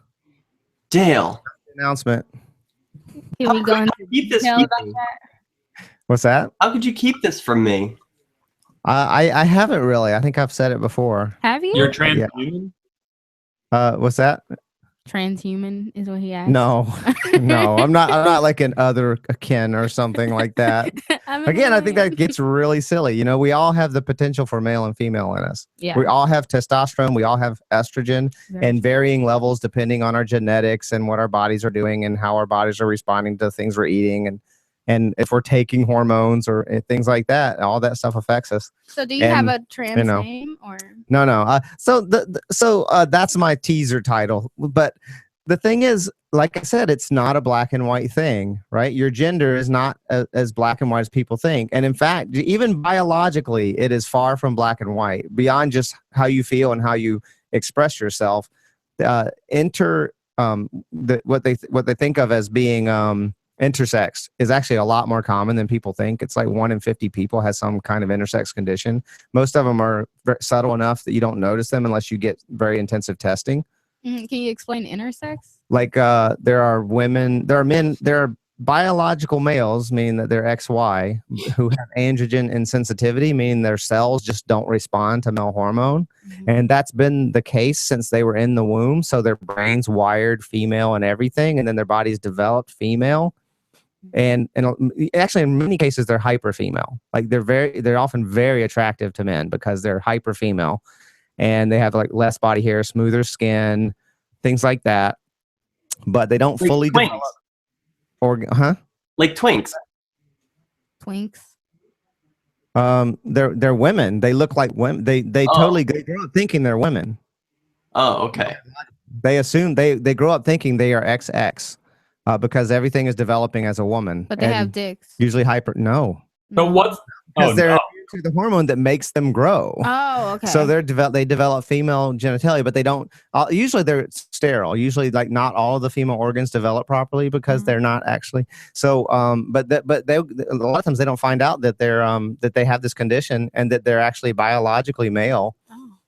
Dale. Announcement. Here we go into Keep this detail from about me. that. What's that? How could you keep this from me? I haven't really. I think I've said it before. Have you? You're transhuman? What's that? Transhuman is what he asked. No, no, I'm not like an other kin or something like that. Again, I think that gets really silly. You know, we all have the potential for male and female in us. Yeah. We all have testosterone. We all have estrogen Very in varying levels depending on our genetics and what our bodies are doing and how our bodies are responding to things we're eting and if we're taking hormones or things like that. All that stuff affects us. So do you have a trans you know, name or? No. So that's my teaser title. But the thing is, like I said, it's not a black and white thing, right? Your gender is not as black and white as people think. And in fact, even biologically, it is far from black and white. Beyond just how you feel and how you express yourself, what they think of as being intersex is actually a lot more common than people think. It's like 1 in 50 people has some kind of intersex condition. Most of them are subtle enough that you don't notice them unless you get very intensive testing. Can you explain intersex? Like there are women, there are men, there are biological males, meaning that they're XY, who have androgen insensitivity, meaning their cells just don't respond to male hormone. And that's been the case since they were in the womb. So their brain's wired female and everything, and then their body's developed female. And actually in many cases they're hyper female. Like they're often very attractive to men because they're hyper female and they have like less body hair, smoother skin, things like that. But they don't Like fully twinks. develop Like twinks. Twinks. They're women. They look like women. They totally they grow up thinking they're women. Oh, okay. They assume they grow up thinking they are XX because everything is developing as a woman. But they And have dicks. usually hyper. But what's Because they're no. immune to the hormone that makes them grow. Oh, okay. So they develop female genitalia, but they don't. Usually they're sterile. Usually, like not all of the female organs develop properly because they're not actually. So, but they a lot of times they don't find out that they're that they have this condition and that they're actually biologically male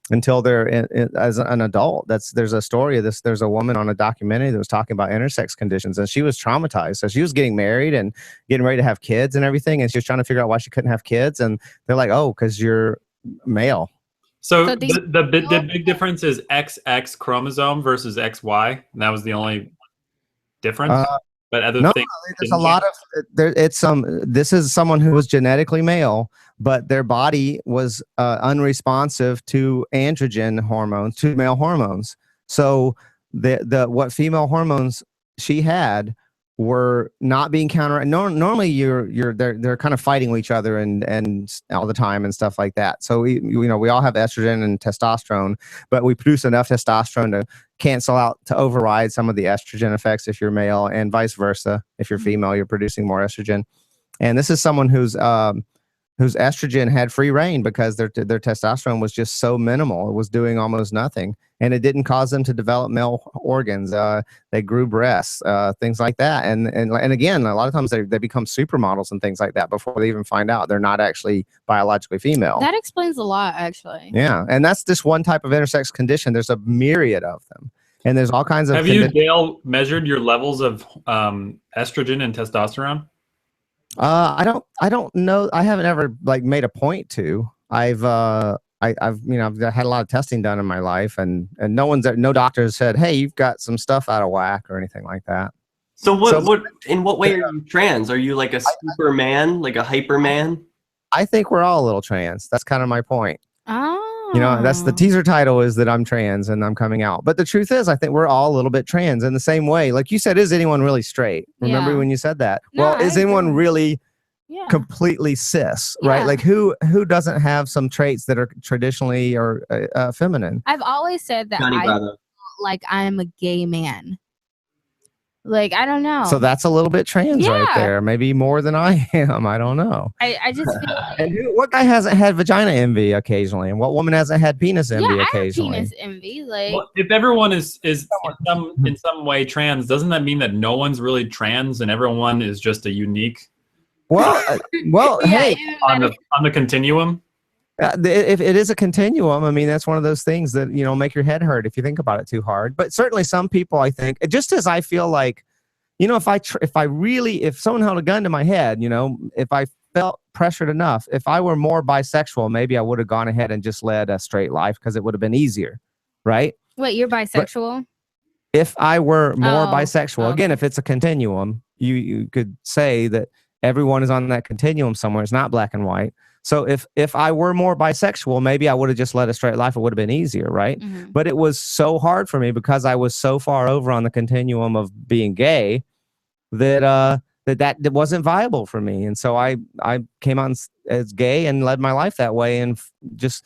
until they're as an adult. There's a story of this. There's a woman on a documentary that was talking about intersex conditions, and she was traumatized. So she was getting married and getting ready to have kids and everything, and she was trying to figure out why she couldn't have kids. And they're like, "Oh, because you're male." So So the big difference is XX chromosome versus XY. And that was the only difference. But other No, things. there's a lot of there. It's this is someone who was genetically male, but their body was unresponsive to androgen hormones, to male hormones. So the what female hormones she had were not being counter. Normally they're kind of fighting each other and all the time and stuff like that. So we all have estrogen and testosterone, but we produce enough testosterone to cancel out, to override some of the estrogen effects if you're male, and vice versa. If you're female, you're producing more estrogen. And this is someone who's whose estrogen had free reign because their testosterone was just so minimal. It was doing almost nothing, and it didn't cause them to develop male organs. They grew breasts, things like that. And again, a lot of times they become supermodels and things like that before they even find out they're not actually biologically female. That explains a lot, actually. Yeah, and that's just one type of intersex condition. There's a myriad of them, and there's all kinds of. Have you, Dale, measured your levels of estrogen and testosterone? I don't know. I haven't ever like made a point to. I've had a lot of testing done in my life, and no doctor has said, hey, you've got some stuff out of whack or anything like that. So in what way are you trans? Are you like a superman, like a hyperman? I think we're all a little trans. That's kind of my point. Oh. That's the teaser title, is that I'm trans and I'm coming out. But the truth is, I think we're all a little bit trans in the same way. Like you said, is anyone really straight? Remember when you said that? No, well, is anyone really completely cis, right? Like who doesn't have some traits that are traditionally or feminine? I've always said that I'm a gay man. Like, I don't know. So that's a little bit trans right there. Maybe more than I am. I don't know. I just feel like... And what guy hasn't had vagina envy occasionally? And what woman hasn't had penis envy occasionally? I have penis envy. Like, well, if everyone is in some way trans, doesn't that mean that no one's really trans and everyone is just a unique? Well, hey, on the continuum. If it is a continuum, I mean, that's one of those things that, make your head hurt if you think about it too hard. But certainly some people, I think, just as I feel like, if someone held a gun to my head, if I felt pressured enough, if I were more bisexual, maybe I would have gone ahead and just led a straight life because it would have been easier. Right. Wait, you're bisexual? But if I were more bisexual, again, if it's a continuum, you could say that everyone is on that continuum somewhere. It's not black and white. So if I were more bisexual, maybe I would have just led a straight life. It would have been easier, right? Mm-hmm. But it was so hard for me because I was so far over on the continuum of being gay that that wasn't viable for me. And so I came out as gay and led my life that way. And just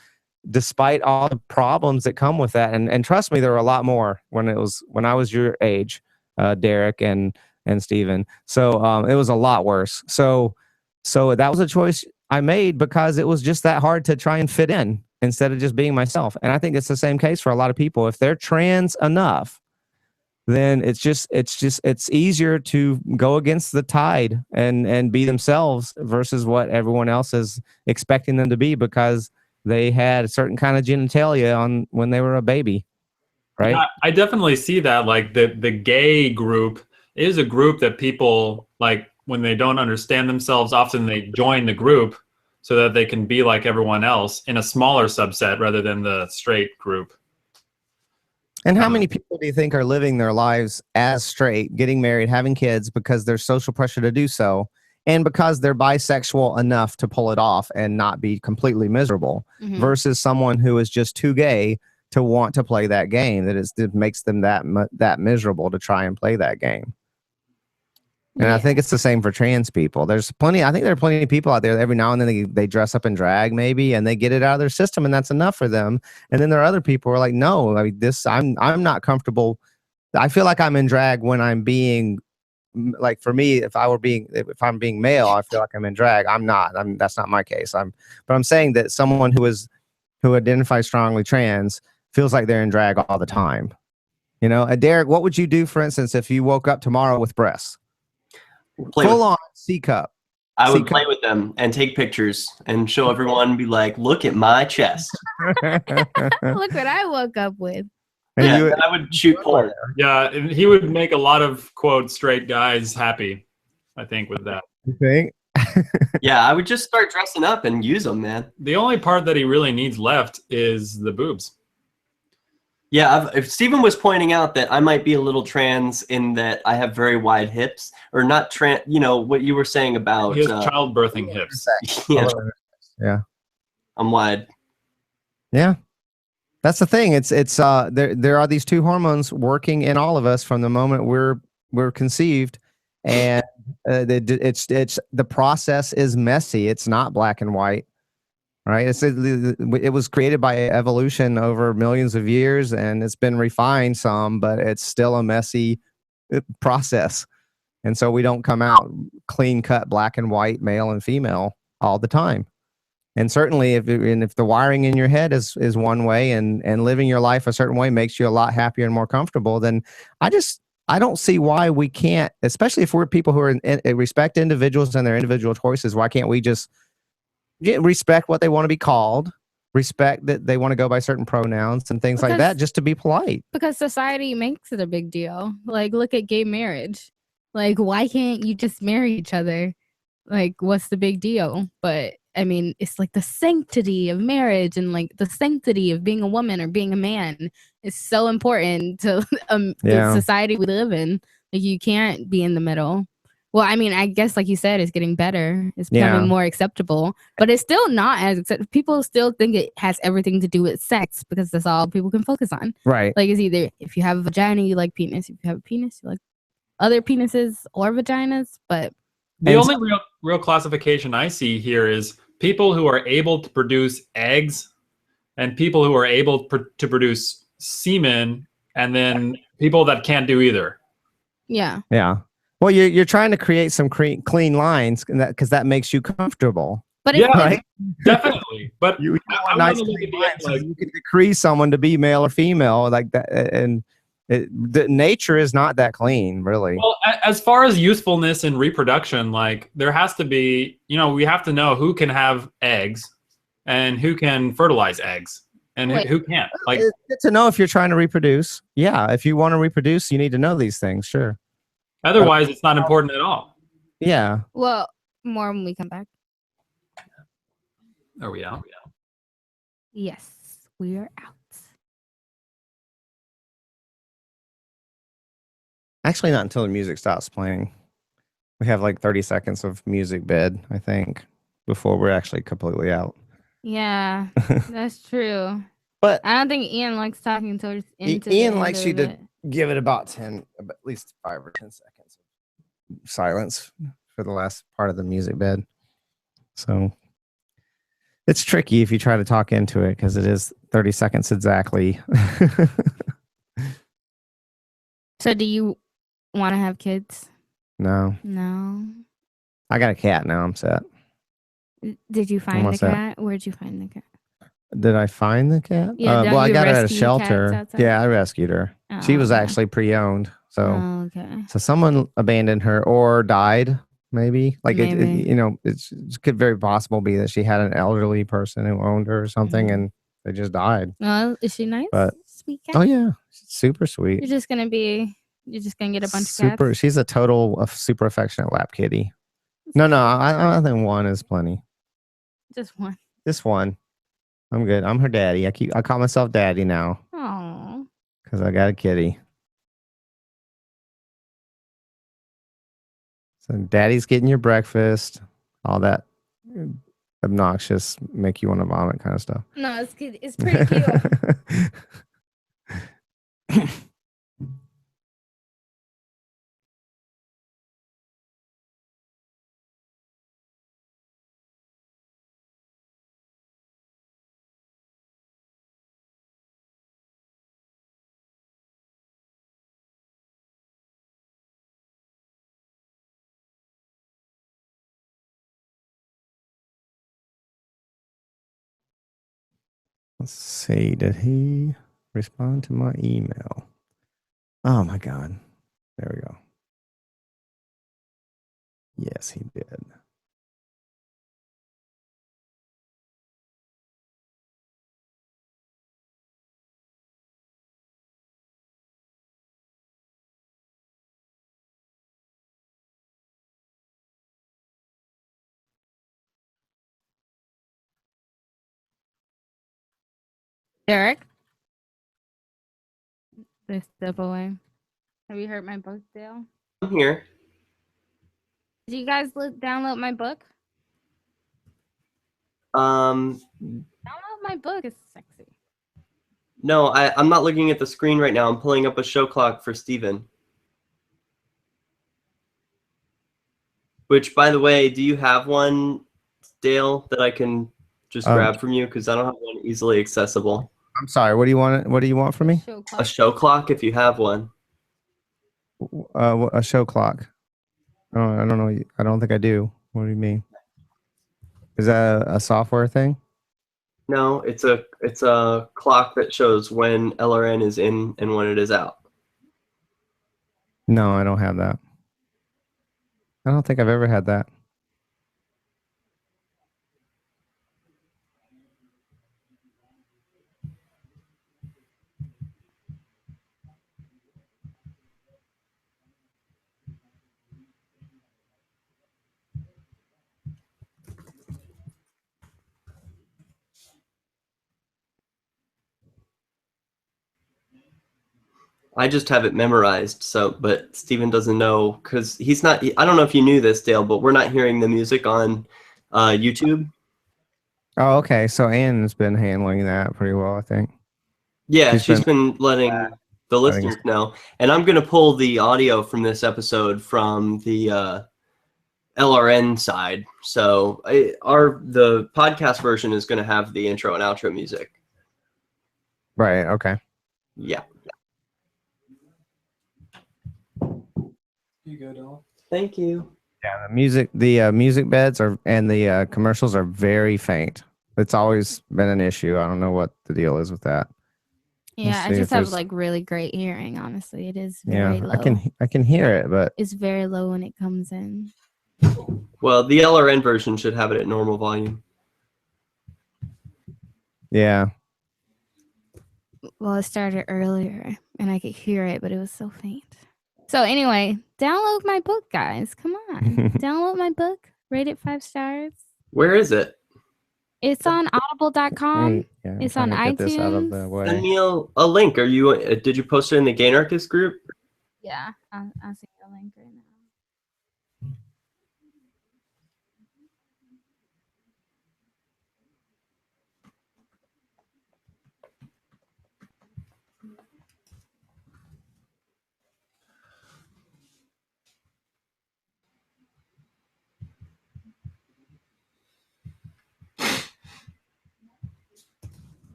despite all the problems that come with that, and trust me, there were a lot more when I was your age, Derrick and Stephen. So it was a lot worse. So that was a choice I made because it was just that hard to try and fit in instead of just being myself. And I think it's the same case for a lot of people. If they're trans enough, then it's easier to go against the tide and be themselves versus what everyone else is expecting them to be because they had a certain kind of genitalia on when they were a baby. Right. Yeah, I definitely see that. Like the gay group is a group that people like, when they don't understand themselves, often they join the group so that they can be like everyone else in a smaller subset rather than the straight group. And how many people do you think are living their lives as straight, getting married, having kids because there's social pressure to do so, and because they're bisexual enough to pull it off and not be completely miserable, versus someone who is just too gay to want to play that game, it makes them that miserable to try and play that game. And I think it's the same for trans people. I think there are plenty of people out there that every now and then they dress up in drag maybe and they get it out of their system and that's enough for them. And then there are other people who are like, no, I'm not comfortable. I feel like I'm in drag when I'm being, like for me, if I'm being male, I feel like I'm in drag. I'm not. That's not my case. But I'm saying that someone who identifies strongly trans feels like they're in drag all the time. Derrick, what would you do, for instance, if you woke up tomorrow with breasts? Full on C cup. I would play with them and take pictures and show everyone and be like, look at my chest. Look what I woke up with. Yeah, I would shoot porn. Yeah, and he would make a lot of, quote, straight guys happy, I think, with that. You think? Yeah, I would just start dressing up and use them, man. The only part that he really needs left is the boobs. Yeah, if Stephen was pointing out that I might be a little trans in that I have very wide hips, or not trans, what you were saying about... He has childbirthing hips. Yeah. I'm wide. Yeah. That's the thing. It's there are these two hormones working in all of us from the moment we're conceived, and the process is messy. It's not black and white. Right. It was created by evolution over millions of years, and it's been refined some, but it's still a messy process. And so we don't come out clean cut black and white, male and female all the time. And certainly, if the wiring in your head is one way, and living your life a certain way makes you a lot happier and more comfortable, then I don't see why we can't, especially if we're people who are respect individuals and their individual choices. Why can't we just respect what they want to be called, respect that they want to go by certain pronouns and things like that, just to be polite? Because society makes it a big deal. Like, look at gay marriage. Like, why can't you just marry each other? Like, what's the big deal? But I mean, it's like the sanctity of marriage and like the sanctity of being a woman or being a man is so important to the society we live in. Like, you can't be in the middle. Well, I mean, I guess like you said, it's getting better. It's becoming more acceptable, but it's still not as acceptable. People still think it has everything to do with sex because that's all people can focus on. Right. Like, it's either if you have a vagina, you like penis. If you have a penis, you like other penises or vaginas. But the only real classification I see here is people who are able to produce eggs and people who are able to produce semen, and then people that can't do either. Yeah. Yeah. Well, you're trying to create some clean lines, because that makes you comfortable. But right? Definitely. But you want nice clean lines, so you can decree someone to be male or female like that, and the nature is not that clean, really. Well, as far as usefulness and reproduction, like there has to be, we have to know who can have eggs and who can fertilize eggs and who can't. Like, it's good to know if you're trying to reproduce. Yeah, if you want to reproduce, you need to know these things. Sure. Otherwise, it's not important at all. Yeah. Well, more when we come back. Are we out? Yes, we are out. Actually, not until the music stops playing. We have like 30 seconds of music bed, I think, before we're actually completely out. Yeah, that's true. But I don't think Ian likes talking until into Ian likes you to give it about at least 5 or 10 seconds of silence for the last part of the music bed. So it's tricky if you try to talk into it, because it is 30 seconds exactly. So do you want to have kids? No. I got a cat now. I'm set. Did you find the cat? Where'd you find the cat? Did I find the cat? Yeah, well, I got her at a shelter. Yeah, I rescued her. Oh, she was actually pre-owned. So, okay. So someone abandoned her or died, maybe. Like, maybe. It could very possible be that she had an elderly person who owned her or something, and they just died. Well, is she nice? But, sweet cat? Oh, yeah. Super sweet. You're just going to get a bunch of cats? She's a total super affectionate lap kitty. No, I think one is plenty. Just one. Just one. I'm good. I'm her daddy. I call myself daddy now. Oh. Because I got a kitty. So daddy's getting your breakfast. All that obnoxious, make you want to vomit kind of stuff. No, it's good. It's pretty cute. Let's see. Did he respond to my email? Oh my God. There we go. Yes, he did. Derrick? They step away. Have you heard my book, Dale? I'm here. Did you guys download my book? Download my book. It's sexy. No, I'm not looking at the screen right now. I'm pulling up a show clock for Steven. Which, by the way, do you have one, Dale, that I can just grab from you? Because I don't have one easily accessible. I'm sorry. What do you want? What do you want from me? A show clock, if you have one. A show clock. I don't know. I don't think I do. What do you mean? Is that a software thing? No, it's a clock that shows when LRN is in and when it is out. No, I don't have that. I don't think I've ever had that. I just have it memorized. So, but Steven doesn't know because he's not. I don't know if you knew this, Dale, but we're not hearing the music on YouTube. Oh, okay. So Anne's been handling that pretty well, I think. Yeah, she's been letting the listeners know. And I'm going to pull the audio from this episode from the LRN side. So the podcast version is going to have the intro and outro music. Right. Okay. Yeah. You go, Dale. Thank you. Yeah, the music beds and the commercials are very faint. It's always been an issue. I don't know what the deal is with that. Yeah, I just have like really great hearing. Honestly, it is very low. I can hear it, but it's very low when it comes in. Well, the LRN version should have it at normal volume. Yeah. Well, it started earlier and I could hear it, but it was so faint. So anyway, download my book, guys. Come on. Download my book. Rate it 5 stars. Where is it? It's on audible.com. Yeah, it's on iTunes. Get this out of the way. Send me a link. Are you? Did you post it in the Gaynarchists group? Yeah, I'll send you a link right now.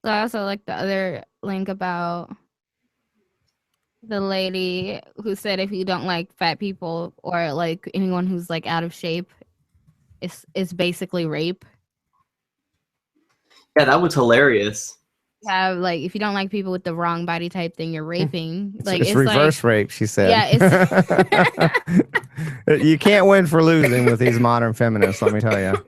So I also like the other link about the lady who said if you don't like fat people or like anyone who's like out of shape, it's basically rape. Yeah, that was hilarious. Yeah, like if you don't like people with the wrong body type, then you're raping. Like it's reverse rape, she said. Yeah, it's you can't win for losing with these modern feminists. Let me tell you,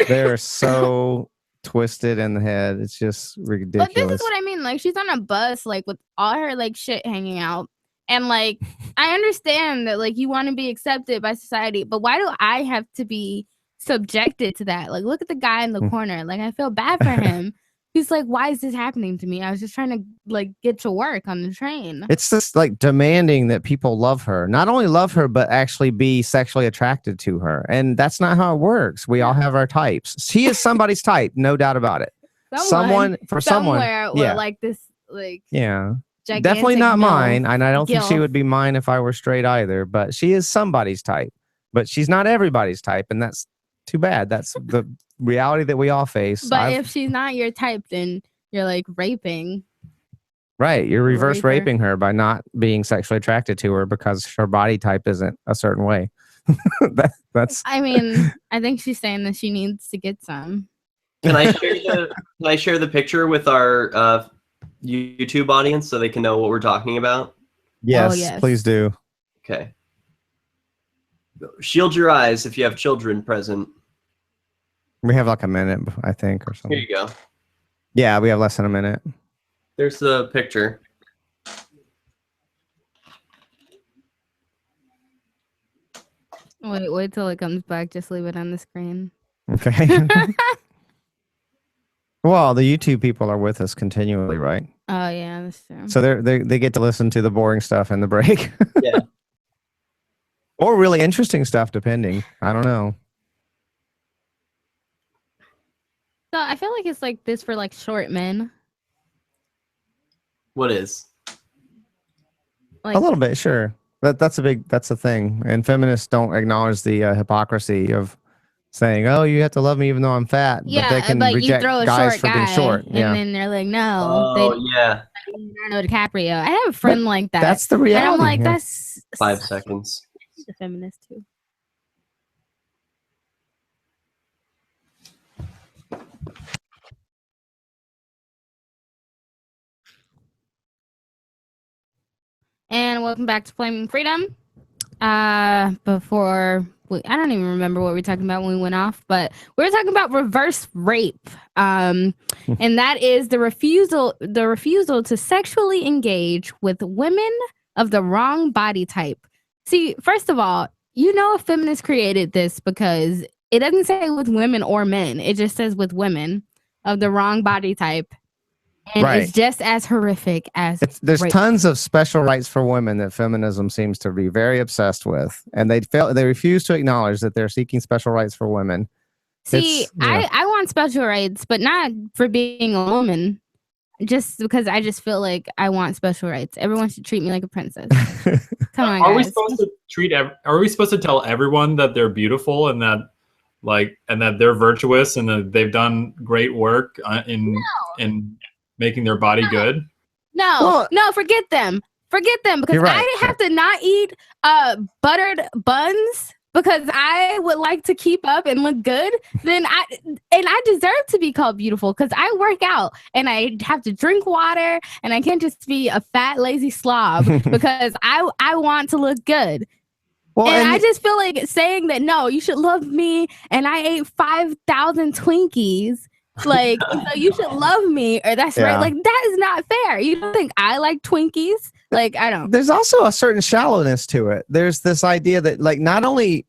they're so twisted in the head. It's just ridiculous. But this is what I mean. Like she's on a bus, like with all her like shit hanging out, and like I understand that like you want to be accepted by society, but why do I have to be subjected to that? Like look at the guy in the corner. Like I feel bad for him. He's like, why is this happening to me? I was just trying to like get to work on the train. It's just like demanding that people love her, not only love her, but actually be sexually attracted to her. And that's not how it works. We all have our types. She is somebody's type, no doubt about it. Someone or like this, like definitely not mine. And I don't think she would be mine if I were straight either. But she is somebody's type. But she's not everybody's type, and that's too bad. That's the reality that we all face. But if she's not your type, then you're like raping. Right. You're reverse raping her by not being sexually attracted to her because her body type isn't a certain way. That's. I mean, I think she's saying that she needs to get some. Can I share the picture with our YouTube audience so they can know what we're talking about? Yes, please do. Okay. Shield your eyes if you have children present. We have like a minute, I think, or something. Here you go. Yeah, we have less than a minute. There's the picture. Wait till it comes back. Just leave it on the screen. Okay. Well, the YouTube people are with us continually, right? Oh yeah, that's true. So they get to listen to the boring stuff in the break. Yeah. Or really interesting stuff, depending. I don't know. So I feel like it's like this for like short men. What is? Like, a little bit, sure. That's a thing. And feminists don't acknowledge the hypocrisy of saying, "Oh, you have to love me even though I'm fat." But Yeah, they can like you reject throw a guys short for being guy, short. and Yeah, then they're like, no, Oh yeah, Leonardo DiCaprio. I have a friend like that, that's the and reality. I'm like, yeah. that's 5 seconds. She's a feminist too. And welcome back to Flaming Freedom. I don't even remember what we were talking about when we went off, but we were talking about reverse rape. And that is the refusal to sexually engage with women of the wrong body type. See, first of all, a feminist created this because it doesn't say with women or men. It just says with women of the wrong body type. And it's just as horrific as there's rape. tons of special rights for women that feminism seems to be very obsessed with, and they refuse to acknowledge that they're seeking special rights for women. See, I want special rights, but not for being a woman. Just because I just feel like I want special rights. Everyone should treat me like a princess. Come on, Are we guys. supposed to Are we supposed to tell everyone that they're beautiful and that they're virtuous and that they've done great work in making their body good? No, forget them. Forget them, because I have to not eat buttered buns because I would like to keep up and look good. Then I deserve to be called beautiful because I work out and I have to drink water and I can't just be a fat lazy slob because I want to look good. Well, and I just feel like saying that, no, you should love me and I ate 5,000 Twinkies. Like, so you should love me, or that's right. Like, that is not fair. You don't think I like Twinkies? Like, I don't. There's also a certain shallowness to it. There's this idea that, like, not only,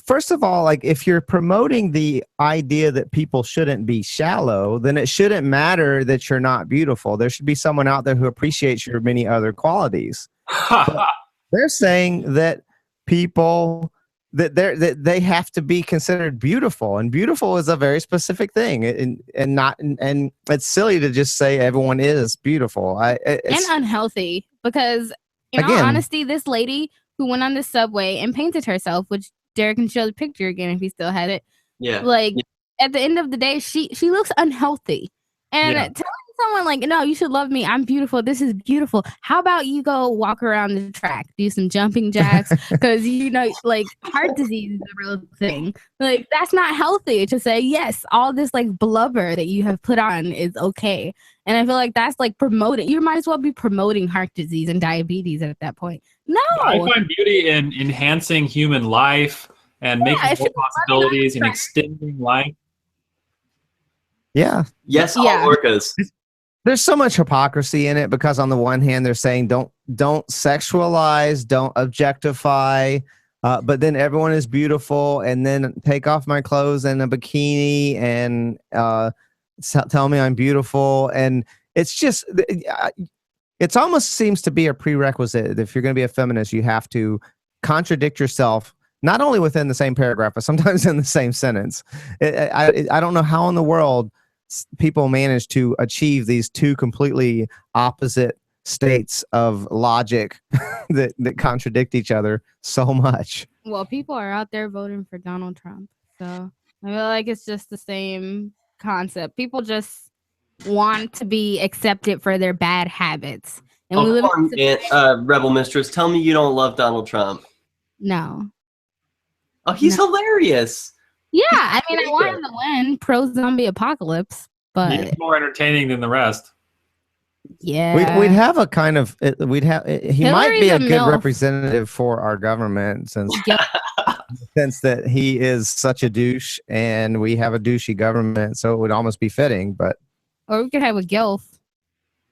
first of all, like, if you're promoting the idea that people shouldn't be shallow, then it shouldn't matter that you're not beautiful. There should be someone out there who appreciates your many other qualities. They're saying that people that they have to be considered beautiful, and beautiful is a very specific thing, and it's silly to just say everyone is beautiful. And unhealthy, because in all honesty, this lady who went on the subway and painted herself, which Derrick can show the picture again if he still had it. Yeah. Like at the end of the day, she looks unhealthy, and telling someone like, no, you should love me, I'm beautiful, this is beautiful. How about you go walk around the track, do some jumping jacks, because like heart disease is a real thing. Like, that's not healthy to say, yes, all this like blubber that you have put on is okay. And I feel like that's like promoting. You might as well be promoting heart disease and diabetes at that point. No, I find beauty in enhancing human life and making more possibilities and extending life. Yeah. Yes, all orcas. There's so much hypocrisy in it, because on the one hand they're saying don't sexualize, don't objectify, but then everyone is beautiful, and then take off my clothes and a bikini and tell me I'm beautiful. And it's just, it almost seems to be a prerequisite. If you're going to be a feminist, you have to contradict yourself, not only within the same paragraph, but sometimes in the same sentence. I don't know how in the world people manage to achieve these two completely opposite states of logic that contradict each other so much. Well, people are out there voting for Donald Trump, so I feel like it's just the same concept. People just want to be accepted for their bad habits. And we live Rebel Mistress, tell me you don't love Donald Trump. No. Oh, he's hilarious. Yeah, I mean, I want him to win pro-zombie apocalypse, but he's more entertaining than the rest. Yeah, we'd have a kind of he Hillary's might be a good MILF. representative for our government, since since that he is such a douche and we have a douchey government, so it would almost be fitting. But or we could have a GILF.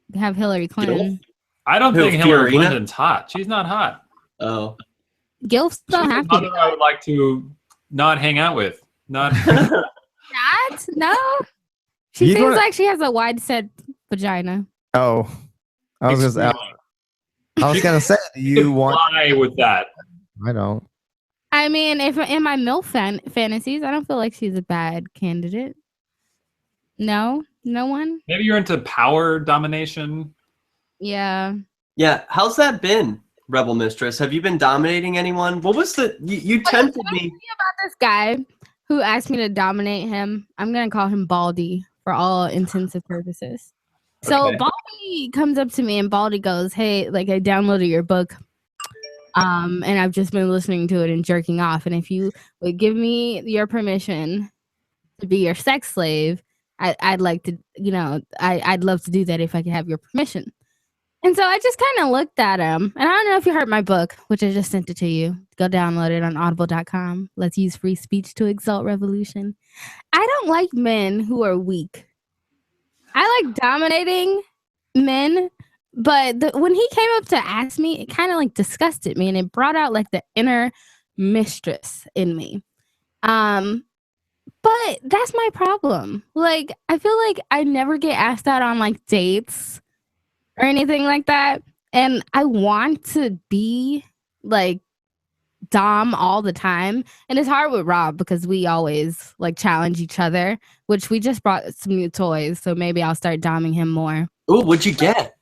We could have Hillary Clinton. I don't think Hillary Clinton's hot. She's not hot. Oh, GILFs don't have to be. I would like to not hang out with. Not. Not? No. She seems like she has a wide set vagina. Oh, I was gonna say, do you want lie with that? I don't. I mean, if in my MILF fantasies, I don't feel like she's a bad candidate. No one. Maybe you're into power domination. Yeah. Yeah. How's that been, Rebel Mistress? Have you been dominating anyone? What was the you tempted me about this guy? who asked me to dominate him. I'm gonna call him Baldy for all intents and purposes. So Okay. Baldy comes up to me and Baldy goes, "Hey, like I downloaded your book, and I've just been listening to it and jerking off. And if you would give me your permission to be your sex slave, I'd like to, I'd love to do that if I could have your permission." And so I just kind of looked at him, and I don't know if you heard my book, which I just sent it to you. Go download it on audible.com. Let's use free speech to exalt revolution. I don't like men who are weak. I like dominating men, but when he came up to ask me, it kind of like disgusted me, and it brought out like the inner mistress in me. But that's my problem. Like, I feel like I never get asked out on like dates or anything like that. And I want to be like dom all the time. And it's hard with Rob because we always like challenge each other, which we just brought some new toys. So maybe I'll start doming him more. Ooh, what'd you get?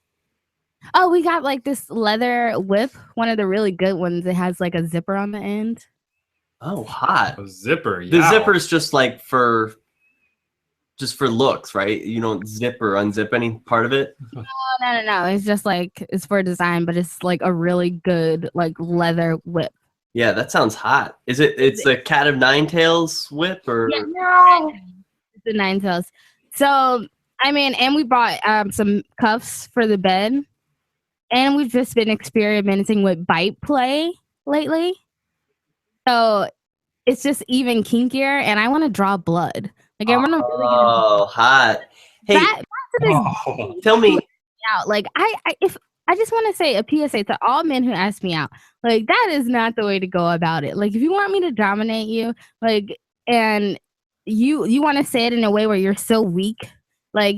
Oh, we got like this leather whip, one of the really good ones. It has like a zipper on the end. Oh, hot. A zipper. The Yeah. zipper's just like for looks, right? You don't zip or unzip any part of it. No. It's just like, it's for design, but it's like a really good like leather whip. Yeah, that sounds hot. It's the Cat of Nine Tails whip or Yeah, no. It's the Nine Tails. So, I mean, and we bought some cuffs for the bed. And we've just been experimenting with bite play lately. So it's just even kinkier, and I want to draw blood. Like I want to really get Oh, hot. Hey, Oh. tell me. out. Like if I just want to say a PSA to all men who ask me out. Like that is not the way to go about it. Like if you want me to dominate you, like, and you want to say it in a way where you're so weak, like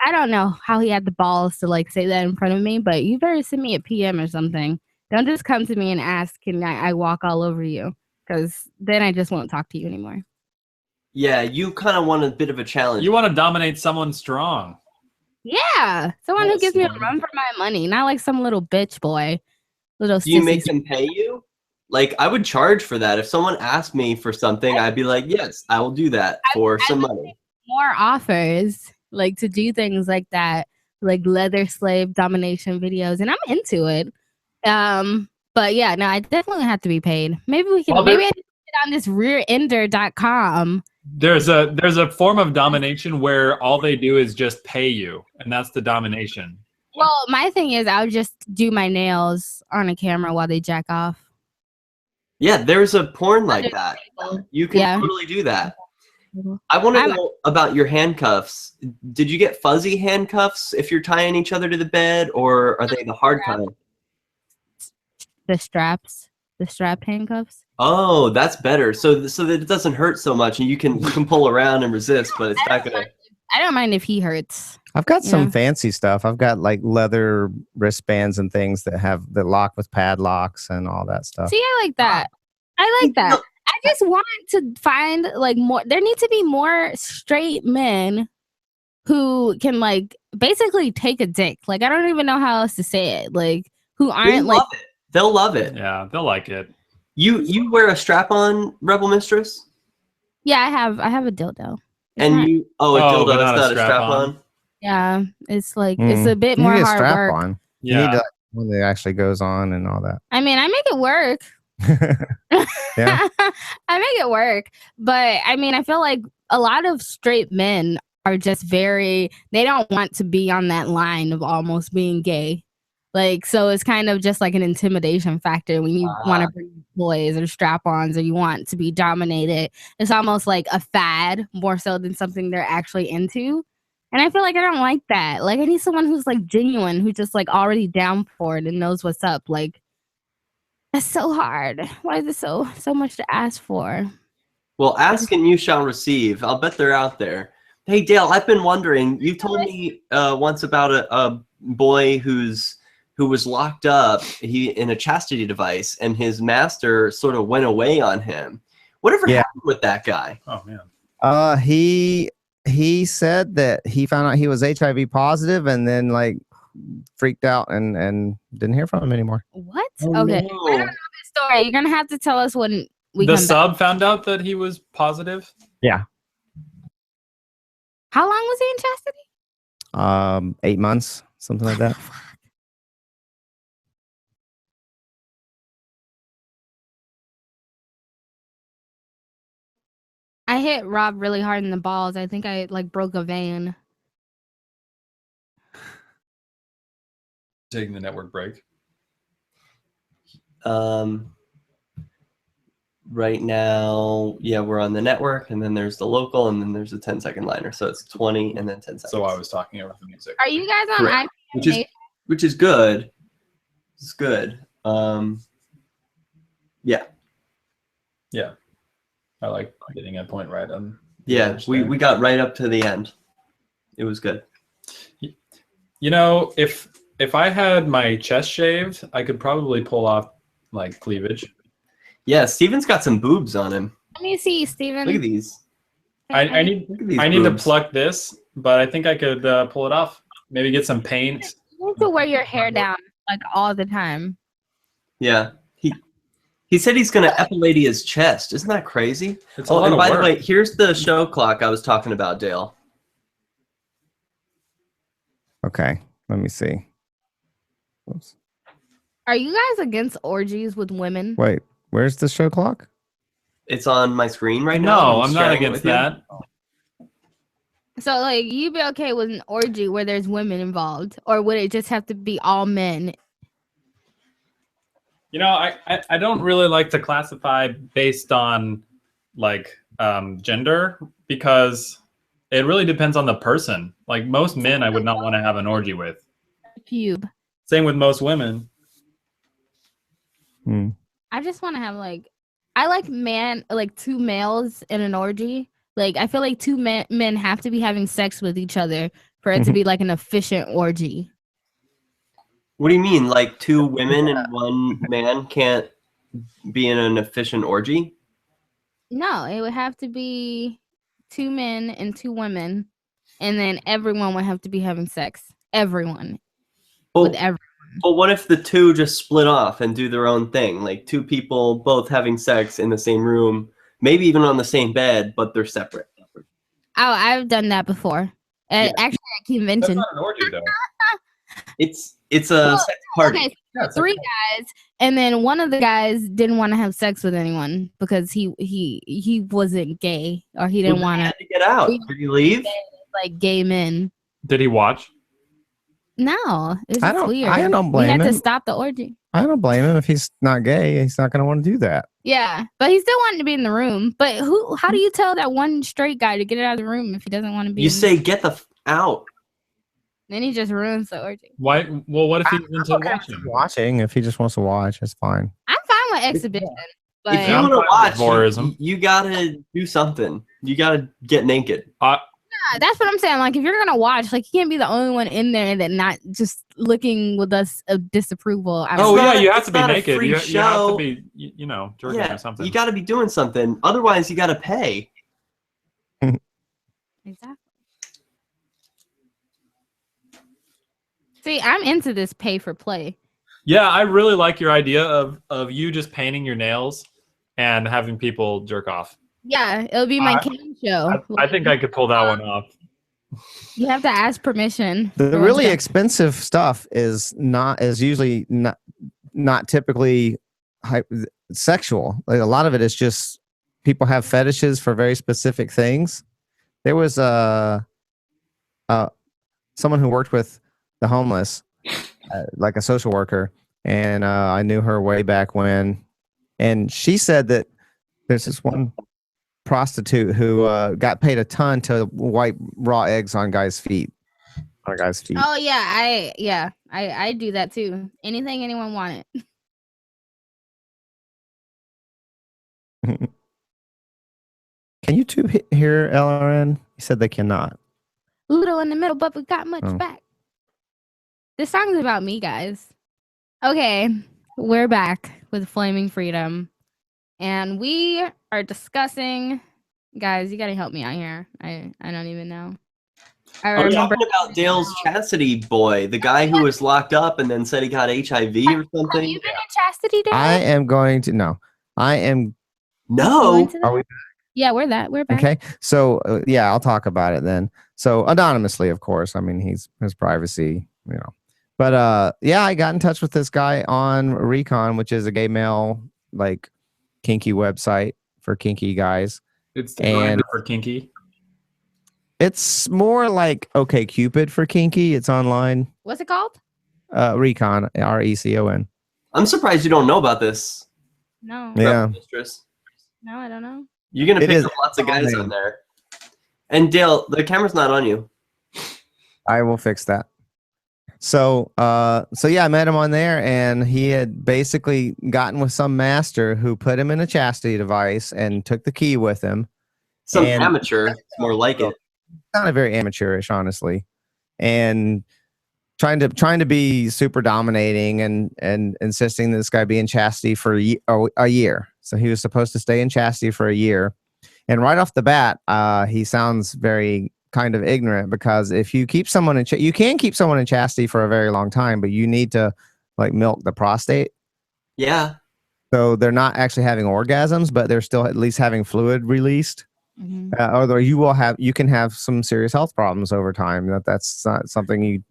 I don't know how he had the balls to like say that in front of me, but you better send me a PM or something. Don't just come to me and ask, can I walk all over you? Because then I just won't talk to you anymore. Yeah, you kind of want a bit of a challenge. You want to dominate someone strong. Yeah, someone who gives me a run for my money, not like some little bitch boy. Little. Do you make them pay you? Like, I would charge for that. If someone asked me for something, I'd be like, yes, I will do that for some money. More offers, like to do things like that, like leather slave domination videos, and I'm into it. But yeah, no, I definitely have to be paid. Maybe we can. Well, maybe I can get on this rearender.com. There's a form of domination where all they do is just pay you, and that's the domination. Well, my thing is, I would just do my nails on a camera while they jack off. Yeah, there's a porn like that. You can totally do that. I want to know about your handcuffs. Did you get fuzzy handcuffs if you're tying each other to the bed, or are they the hard kind? The strap handcuffs. Oh, that's better. So that it doesn't hurt so much, and you can pull around and resist, but it's not gonna. I don't mind if he hurts. I've got some fancy stuff. I've got like leather wristbands and things that lock with padlocks and all that stuff. See, I like that. I like that. I just want to find like more. There need to be more straight men who can like basically take a dick. Like I don't even know how else to say it. Like who aren't like. They'll love it. Yeah, they'll like it. You wear a strap-on, Rebel Mistress? Yeah, I have a dildo. And a dildo but is not a not a strap-on? Yeah, it's like it's a bit more hard strap work. on. Yeah. You need to, one that actually goes on and all that. I mean, I make it work. Yeah. I make it work, but I mean, I feel like a lot of straight men are just they don't want to be on that line of almost being gay. Like, so it's kind of just like an intimidation factor when you want to bring toys or strap-ons or you want to be dominated. It's almost like a fad more so than something they're actually into. And I feel like I don't like that. Like, I need someone who's like genuine, who's just like already down for it and knows what's up. Like, that's so hard. Why is it so much to ask for? Well, ask and you shall receive. I'll bet they're out there. Hey, Dale, I've been wondering. You told me once about a boy who was locked up in a chastity device, and his master sort of went away on him. Whatever happened with that guy? Oh man. He said that he found out he was HIV positive, and then like freaked out and didn't hear from him anymore. What? Oh, okay. no. I don't know this story. You're gonna have to tell us when we The come back. sub found out that he was positive. Yeah. How long was he in chastity? 8 months, something like that. I hit Rob really hard in the balls. I think I like broke a vein. Taking the network break. Right now, yeah, we're on the network, and then there's the local, and then there's a 10-second liner. So it's 20 and then 10 seconds. So I was talking over the music. Are you guys on Correct. IP? Which is good. It's good. Yeah. Yeah. I like getting a point right on. Yeah, we got right up to the end. It was good. You know, if I had my chest shaved, I could probably pull off like cleavage. Yeah, Steven's got some boobs on him. Let me see, Steven. Look at these. I need Look at these I need to boobs. pluck this, but I think I could pull it off. Maybe get some paint. You need to wear your hair down like all the time. Yeah. He said he's going to epilate his chest. Isn't that crazy? It's a lot and of by work. the way, here's the show clock I was talking about, Dale. Okay, let me see. Oops. Are you guys against orgies with women? Wait, where's the show clock? It's on my screen right now. No, I'm not sharing it against with you. that. So like you'd be okay with an orgy where there's women involved, or would it just have to be all men? You know, I don't really like to classify based on like gender because it really depends on the person. Like most men I would not want to have an orgy with. Pube. Same with most women. I just want to have like, I like two males in an orgy. Like I feel like two men have to be having sex with each other for it to be like an efficient orgy. What do you mean? Like two women and one man can't be in an efficient orgy? No, it would have to be two men and two women, and then everyone would have to be having sex. Everyone. With everyone. But what if the two just split off and do their own thing? Like two people both having sex in the same room, maybe even on the same bed, but they're separate. Oh, I've done that before. Yeah. Actually, at a convention. That's not an orgy though. It's a sex party. Okay, so three guys, and then one of the guys didn't want to have sex with anyone because he wasn't gay, or he didn't want to get out. Did he leave? Like gay men. Did he watch? No, it's I don't weird. blame We had to him. stop the orgy. I don't blame him if he's not gay. He's not going to want to do that. Yeah, but he still wanted to be in the room. But how do you tell that one straight guy to get out of the room if he doesn't want to be? You say get the out. Then he just ruins the orgy. Why? Well, what if he's into watching? Watching, if he just wants to watch, it's fine. I'm fine with exhibition, but If you want to watch, voyeurism. you gotta do something. You gotta get naked. yeah, that's what I'm saying. Like, if you're gonna watch, like, you can't be the only one in there that not just looking with us of disapproval. Oh yeah, you have it's to be not a naked. free You have to show. be, you know, jerking Yeah, or something. you gotta be doing something. Otherwise, you gotta pay. Exactly. See, I'm into this pay for play. Yeah, I really like your idea of you just painting your nails and having people jerk off. Yeah, it'll be my cam show. I think I could pull that one off. You have to ask permission. The really expensive stuff is usually not typically sexual. Like, a lot of it is just people have fetishes for very specific things. There was someone who worked with the homeless, like a social worker, and I knew her way back when, and she said that there's this one prostitute who got paid a ton to wipe raw eggs on guys' feet. Oh yeah, I do that too. Anything anyone wanted. Can YouTube hear LRN? He said they cannot. Little in the middle, but we got much Oh. back. This song's about me, guys. Okay, we're back with Flaming Freedom. And we are discussing, guys, you gotta help me out here. I don't even know. I Are we remember talking about Dale's chastity boy, the guy who was locked up and then said he got HIV or Have something? you been in chastity, Dale? I am going to no. I am No. into that? Are we Yeah, we're back. okay? So yeah, I'll talk about it then. So anonymously, of course. I mean, his privacy, you know. But yeah, I got in touch with this guy on Recon, which is a gay male like kinky website for kinky guys. It's the And grinder for kinky. it's more like OkCupid for kinky. It's online. What's it called? Recon, RECON. I'm surprised you don't know about this. No. Yeah. Rebel Mistress. No, I don't know. You're gonna It pick is up lots of guys amazing. on there. And Dale, the camera's not on you. I will fix that. So yeah, I met him on there, and he had basically gotten with some master who put him in a chastity device and took the key with him. Some And- amateur, it's more like it. Sounded very amateurish, honestly, and trying to be super dominating and insisting that this guy be in chastity for a year. So he was supposed to stay in chastity for a year, and right off the bat, he sounds very kind of ignorant, because if you keep someone in you can keep someone in chastity for a very long time, but you need to like milk the prostate. Yeah. So they're not actually having orgasms, but they're still at least having fluid released. Mhm. Although you can have some serious health problems over time. That's not something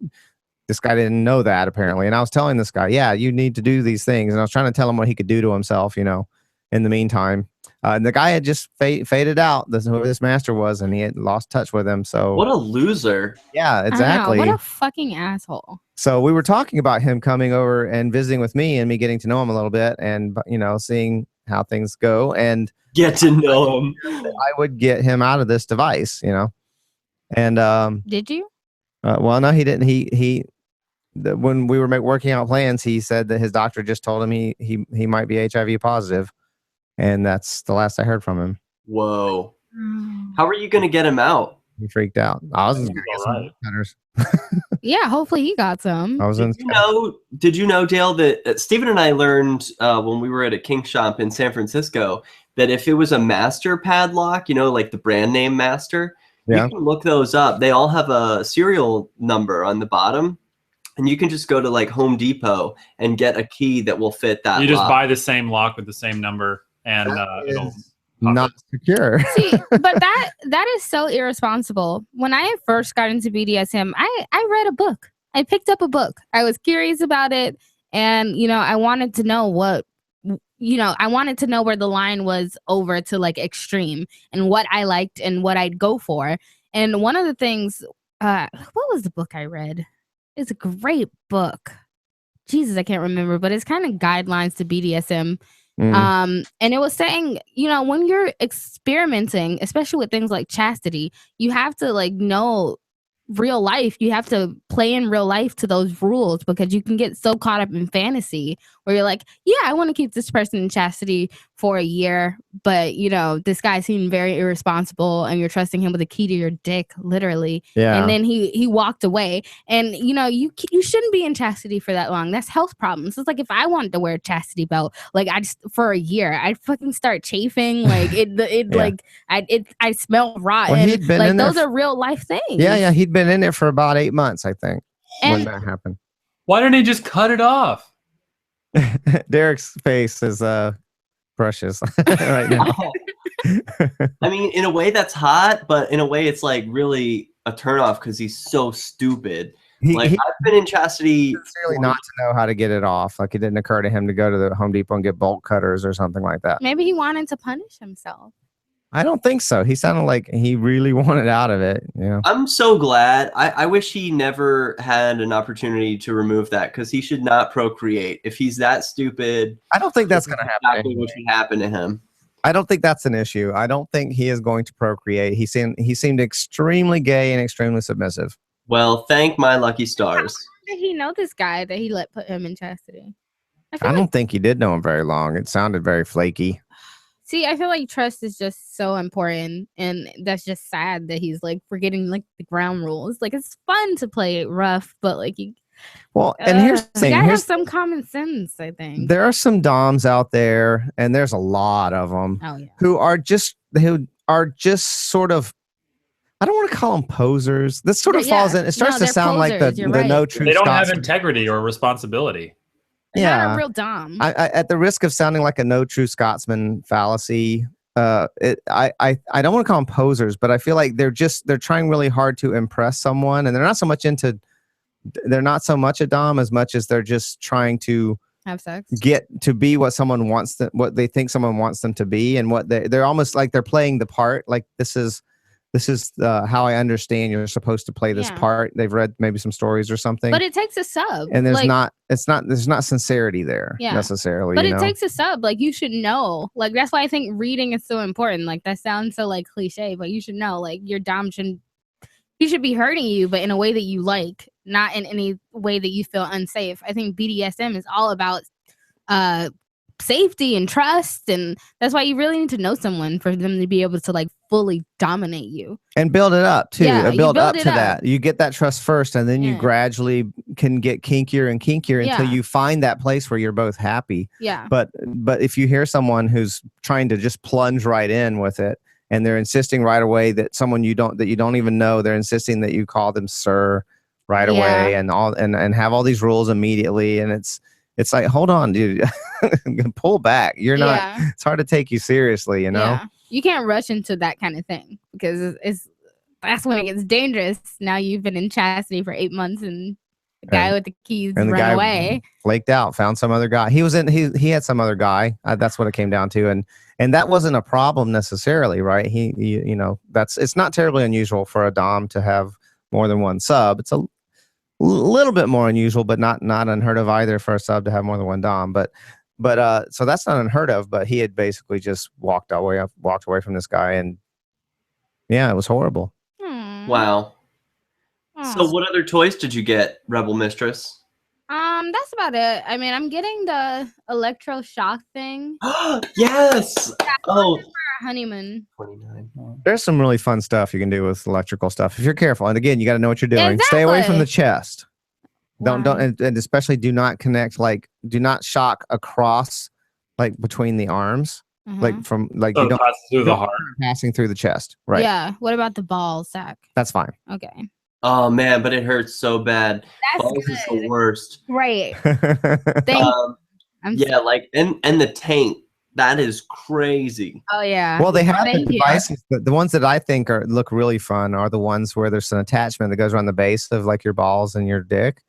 this guy didn't know that, apparently. And I was telling this guy, yeah, you need to do these things. And I was trying to tell him what he could do to himself, you know, in the meantime. And the guy had just faded out, whoever this master was, and he had lost touch with him. So What a loser. yeah, I know, exactly. what a fucking asshole. So we were talking about him coming over and visiting with me, and me getting to know him a little bit, and you know, seeing how things go. And Get to know him. I would get him out of this device, you know. And Did you? well, no, he didn't. When we were working out plans, he said that his doctor just told him he might be HIV positive, and that's the last I heard from him. Whoa. How are you gonna get him out? He freaked out. I was just gonna get some Alright. cutters. Yeah, hopefully he got some. I was in. Did you know, Dale, that Stephen and I learned when we were at a kink shop in San Francisco that if it was a master padlock, you know, like the brand name master, Yeah. you can look those up. They all have a serial number on the bottom, and you can just go to like Home Depot and get a key that will fit that You just lock. buy the same lock with the same number, and it'll. Is not secure. See, but that is so irresponsible. When I first got into BDSM, I read a book. I picked up a book. I was curious about it, and you know, I wanted to know I wanted to know where the line was over to like extreme, and what I liked and what I'd go for. And one of the things, what was the book I read? It's a great book. Jesus, I can't remember, but it's kind of guidelines to BDSM. Mm. And it was saying, you know, when you're experimenting, especially with things like chastity, you have to like know real life. You have to play in real life to those rules, because you can get so caught up in fantasy where you're like, yeah, I want to keep this person in chastity for a year, but you know, this guy seemed very irresponsible, and you're trusting him with a key to your dick, literally. Yeah. And then he walked away, and you know, you shouldn't be in chastity for that long. That's health problems. It's like if I wanted to wear a chastity belt, like for a year, I'd fucking start chafing, like it like I smell rotten. Well, he'd been like in there those are real life things. Yeah, he'd been in it for about 8 months, I think, when And that happened. Why didn't he just cut it off? Derek's face is precious right now. I mean, in a way that's hot, but in a way it's like really a turnoff because he's so stupid. Like, He I've been in chastity. sincerely not to know how to get it off. Like, it didn't occur to him to go to the Home Depot and get bolt cutters or something like that. maybe he wanted to punish himself. I don't think so. He sounded like he really wanted out of it. You know? I'm so glad. I wish he never had an opportunity to remove that, because he should not procreate. If he's that stupid, I don't think that's going to happen. exactly what should happen to him. I don't think that's an issue. I don't think he is going to procreate. He seemed extremely gay and extremely submissive. Well, thank my lucky stars. Did he know this guy that he put him in chastity? I don't think he did know him very long. It sounded very flaky. See, I feel like trust is just so important, and that's just sad that he's like forgetting like the ground rules. Like, it's fun to play it rough, but like Well, and here's the you thing. gotta have some common sense, I think. There are some DOMs out there, and there's a lot of them Oh yeah. who are just sort of, I don't want to call them posers. This sort of Yeah. falls in. It starts No, to they're sound like posers, the you're right. no true They don't have Scots. integrity or responsibility. They're not Yeah. a real dom. I, at the risk of sounding like a no true Scotsman fallacy, I don't want to call them posers, but I feel like they're trying really hard to impress someone, and they're not so much a dom as much as they're just trying to Have sex. get to be what someone wants them, what they think someone wants them to be, and what they're almost like they're playing the part. Like this is how I understand you're supposed to play this Yeah. part. They've read maybe some stories or something, But it takes a sub. and there's like, there's not sincerity there Yeah. necessarily. But you it know? takes a sub. Like you should know. Like that's why I think reading is so important. Like that sounds so like cliche, but you should know. Like your dom shouldn't. He should be hurting you, but in a way that you like, not in any way that you feel unsafe. I think BDSM is all about safety and trust, and that's why you really need to know someone for them to be able to like fully dominate you and build it up too. Yeah, you build build up it to up. that. You get that trust first, and then you Yeah. gradually can get kinkier and kinkier until Yeah. you find that place where you're both happy. Yeah. But if you hear someone who's trying to just plunge right in with it, and they're insisting right away that someone you don't even know, they're insisting that you call them sir right away, and have all these rules immediately, and it's like, hold on, dude, pull back. You're not. Yeah. It's hard to take you seriously, you know. Yeah. You can't rush into that kind of thing because that's when it gets dangerous. Now you've been in chastity for 8 months and the guy with the keys And the ran guy away. flaked out, found some other guy. He had some other guy. That's what it came down to, and that wasn't a problem necessarily, right? He you know, it's not terribly unusual for a dom to have more than one sub. It's a little bit more unusual, but not unheard of either for a sub to have more than one dom. But so that's not unheard of. But he had basically just walked away from this guy, and yeah, it was horrible. Wow. Aw. So what other toys did you get, Rebel Mistress? That's about it. I mean, I'm getting the electroshock thing Yes. Oh, for our honeymoon. 29. There's some really fun stuff you can do with electrical stuff if you're careful. And again, you got to know what you're doing. Stay away from Exactly. the chest. Don't Why? and especially do not connect, like do not shock across, like between the arms, like from like So you it don't passes through the heart. passing through the chest. Right. Yeah. What about the ball sack? That's fine. Okay. Oh man, but it hurts so bad. That's Balls is the good. worst. Great. Thank I'm Yeah, like and the taint. That is crazy. Oh yeah. Well, they have the Thank you. devices. The ones that I think look really fun are the ones where there's an attachment that goes around the base of like your balls and your dick,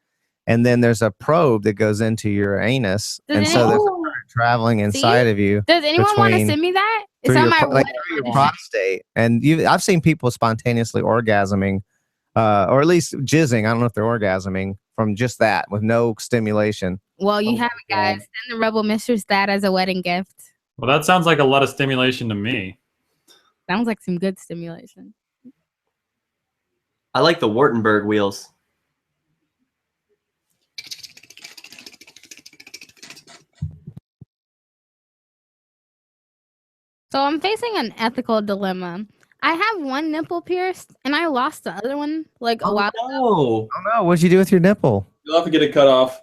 and then there's a probe that goes into your anus, and so there's a current traveling inside of you. Does anyone want to between- send me that? It's through on your, my like, wedding through your edition. prostate, and I've seen people spontaneously orgasming, or at least jizzing. I don't know if they're orgasming from just that with no stimulation. Well, you Oh have it, my guys. God. Send the Rebel Mistress that as a wedding gift. Well, that sounds like a lot of stimulation to me. Sounds like some good stimulation. I like the Wartenberg wheels. So I'm facing an ethical dilemma. I have one nipple pierced, and I lost the other one like a while ago. No. Oh no! What'd you do with your nipple? You'll have to get it cut off.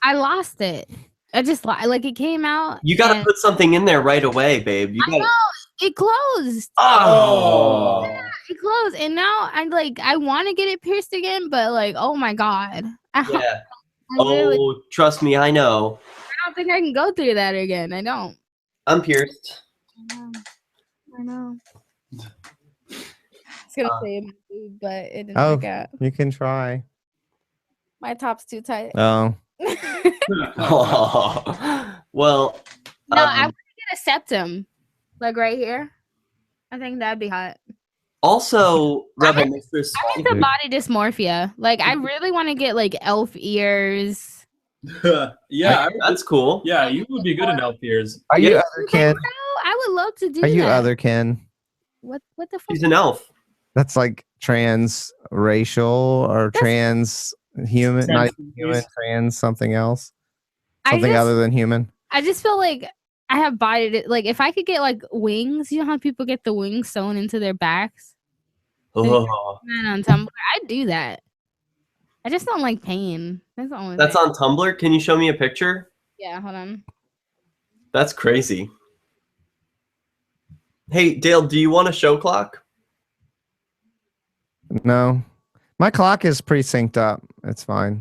I lost it. I just like it came out. You got to and put something in there right away, babe. You I got know to. it closed. Oh. It closed, and now I want to get it pierced again, but like, oh my god, Yeah. I really Oh, trust me, I know. don't think I can go through that again. I don't. I'm pierced. I know. I was gonna say my boob, but it didn't Oh. work out. You can try. My top's too tight. Oh, Oh. Well, No, I want to get a septum, like right here. I think that'd be hot. also, Rebel Mistress. I'm into body dysmorphia. Like, I really want to get like elf ears. Yeah, That's cool. yeah, you would be good in elf ears. are you Yeah. other kin? Oh, I would love to do Are you that. other kin? What the fuck? She's an elf. That's like transracial or trans human, not even human, trans something else, something other than human. I just feel like I have body like if I could get like wings, you know how people get the wings sewn into their backs? Oh. Man, on Tumblr, I'd do that. I just don't like pain. That's the only That's thing. on Tumblr. Can you show me a picture? Yeah, hold on. That's crazy. Hey, Dale, do you want a show clock? No, my clock is pretty synced up. It's fine.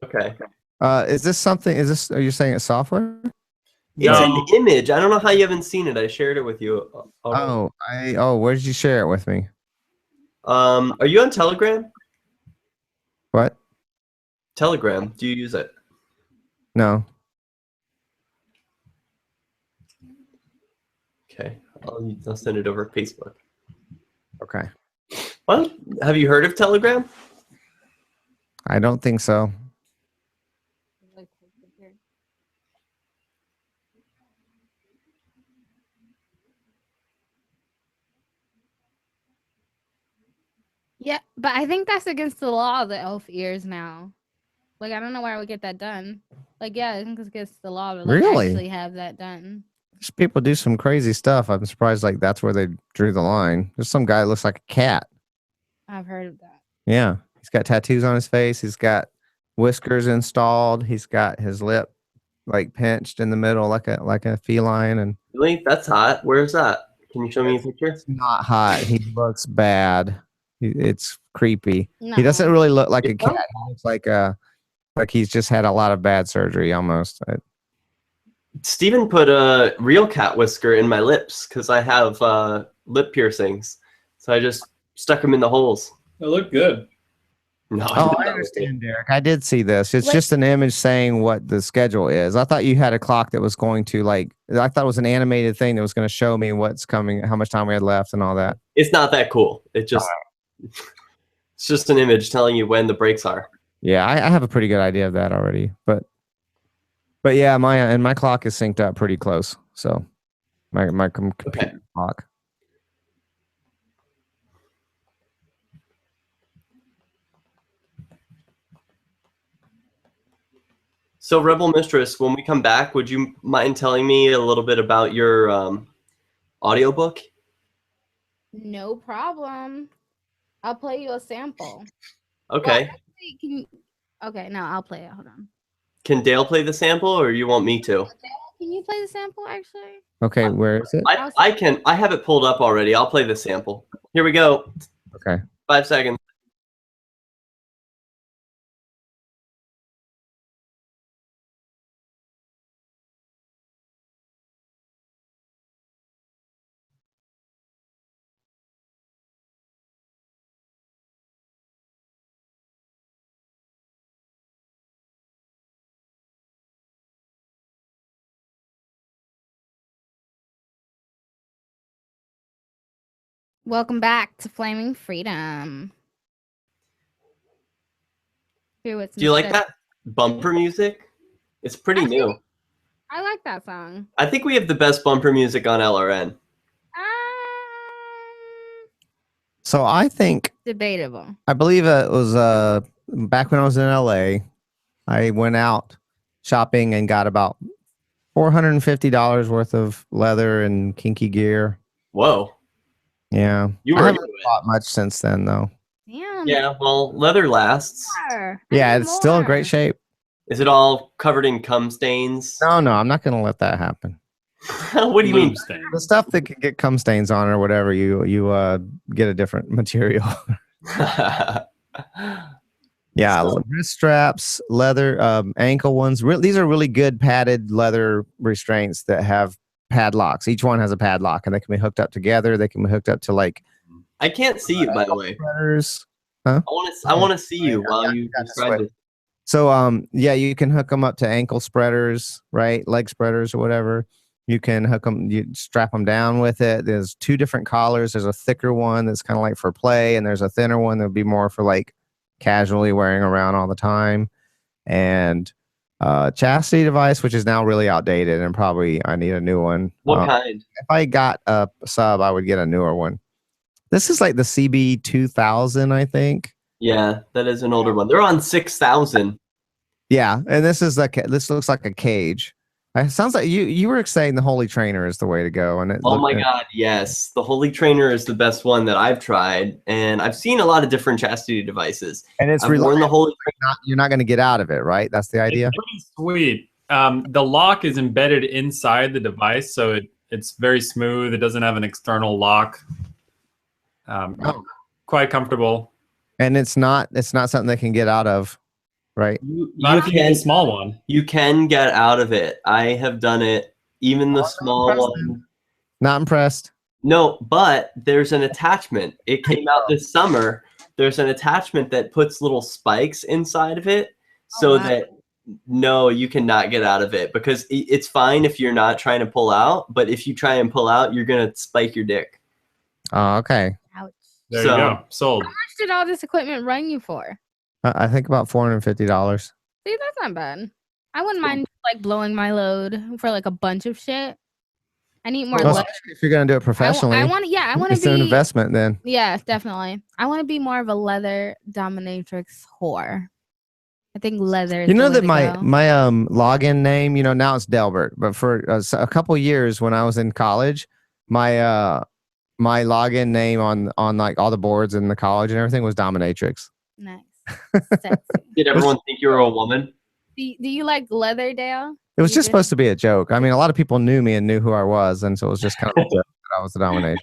Okay. Is this something? Is this? Are you saying it's software? It's No. an image. I don't know how you haven't seen it. I shared it with you. already. Where did you share it with me? Are you on Telegram? What? Telegram. Do you use it? No. Okay. I'll send it over Facebook. Okay. What? Have you heard of Telegram? I don't think so. Yeah, but I think that's against the law, the elf ears now. Like, I don't know where I would get that done. Like, yeah, I think it's against the law to like, Really? actually have that done. These people do some crazy stuff. I'm surprised like that's where they drew the line. There's some guy that looks like a cat. I've heard of that. Yeah. He's got tattoos on his face. He's got whiskers installed. He's got his lip like pinched in the middle like a feline, and Really? That's hot. Where's that? Can you show me a picture? it's not hot. He looks bad. It's creepy. No. He doesn't really look like a Yeah. cat. He looks like he's just had a lot of bad surgery almost. Steven put a real cat whisker in my lips because I have lip piercings. So I just stuck them in the holes. It looked good. No, Oh, did I not. understand, Derek. I did see this. It's Like- just an image saying what the schedule is. I thought you had a clock that was going to I thought it was an animated thing that was going to show me what's coming, how much time we had left and all that. It's not that cool. It's just an image telling you when the breaks are. Yeah, I have a pretty good idea of that already. But yeah, my clock is synced up pretty close. So my computer clock. So Rebel Mistress, when we come back, would you mind telling me a little bit about your audiobook? No problem. I'll play you a sample. Okay. Well, actually, okay, no, I'll play it. Hold on. Can Dale play the sample or you want me to? Can you play the sample, actually? Okay, where is it? I can. I have it pulled up already. I'll play the sample. Here we go. Okay. 5 seconds. Welcome back to Flaming Freedom. Here with Do you like Mr. that bumper music? It's pretty new. I like that song. I think we have the best bumper music on LRN. So I think Debatable. I believe it was back when I was in LA. I went out shopping and got about $450 worth of leather and kinky gear. Whoa. Yeah. You I were haven't into it. bought much since then though. Damn. Yeah, well, leather lasts. more. Yeah, I need it's still in more. great shape. Is it all covered in cum stains? No, I'm not gonna let that happen. What do you mean? Lube stain. The stuff that can get cum stains on or whatever, you get a different material. Yeah, So- wrist straps, leather, ankle ones. These are really good padded leather restraints that have padlocks. Each one has a padlock, and they can be hooked up together. They can be hooked up to like I can't see you, by the way. spreaders. I want to see you while you got to describe switch. it. So yeah, you can hook them up to ankle spreaders, right? Leg spreaders or whatever. You can hook them, you strap them down with it. There's 2 different collars. There's a thicker one that's kind of like for play, and there's a thinner one that would be more for like casually wearing around all the time. And chastity device, which is now really outdated, and probably I need a new one. What kind? If I got a sub, I would get a newer one. This is like the CB 2000, I think. Yeah, that is an older one. They're on 6,000. Yeah, and this looks like a cage. It sounds like you were saying the Holy Trainer is the way to go, and Oh my God, yes. The Holy Trainer is the best one that I've tried, and I've seen a lot of different chastity devices. and it's I've worn the reliable. Holy Trainer. You're not going to get out of it, right? That's the idea. It's pretty sweet. The lock is embedded inside the device, so it's very smooth. It doesn't have an external lock. Quite comfortable. And it's not something they can get out of, right? Not if you get a small one. You can get out of it. I have done it. Even the small impressed. one. Not impressed. No, but there's an attachment. It came out this summer. There's an attachment that puts little spikes inside of it so wow. that no, you cannot get out of it because it's fine if you're not trying to pull out, but if you try and pull out, you're going to spike your dick. Oh, okay. Ouch. There you go. Sold. How much did all this equipment run you for? I think about $450. See, that's not bad. I wouldn't mind like blowing my load for like a bunch of shit. I need more Well, leather. if you're gonna do it professionally, I want to it's an be investment then. Yeah, definitely. I want to be more of a leather dominatrix whore. I think leather is You know the that way my to go. my login name, now it's Delbert, but for a couple years when I was in college, my my login name on like all the boards in the college and everything was dominatrix. Nice. Sexy. Did everyone think you were a woman? Do you like leather, Dale? It was just supposed to be a joke. I mean, a lot of people knew me and knew who I was, and so it was just kind of a joke that I was the dominatrix.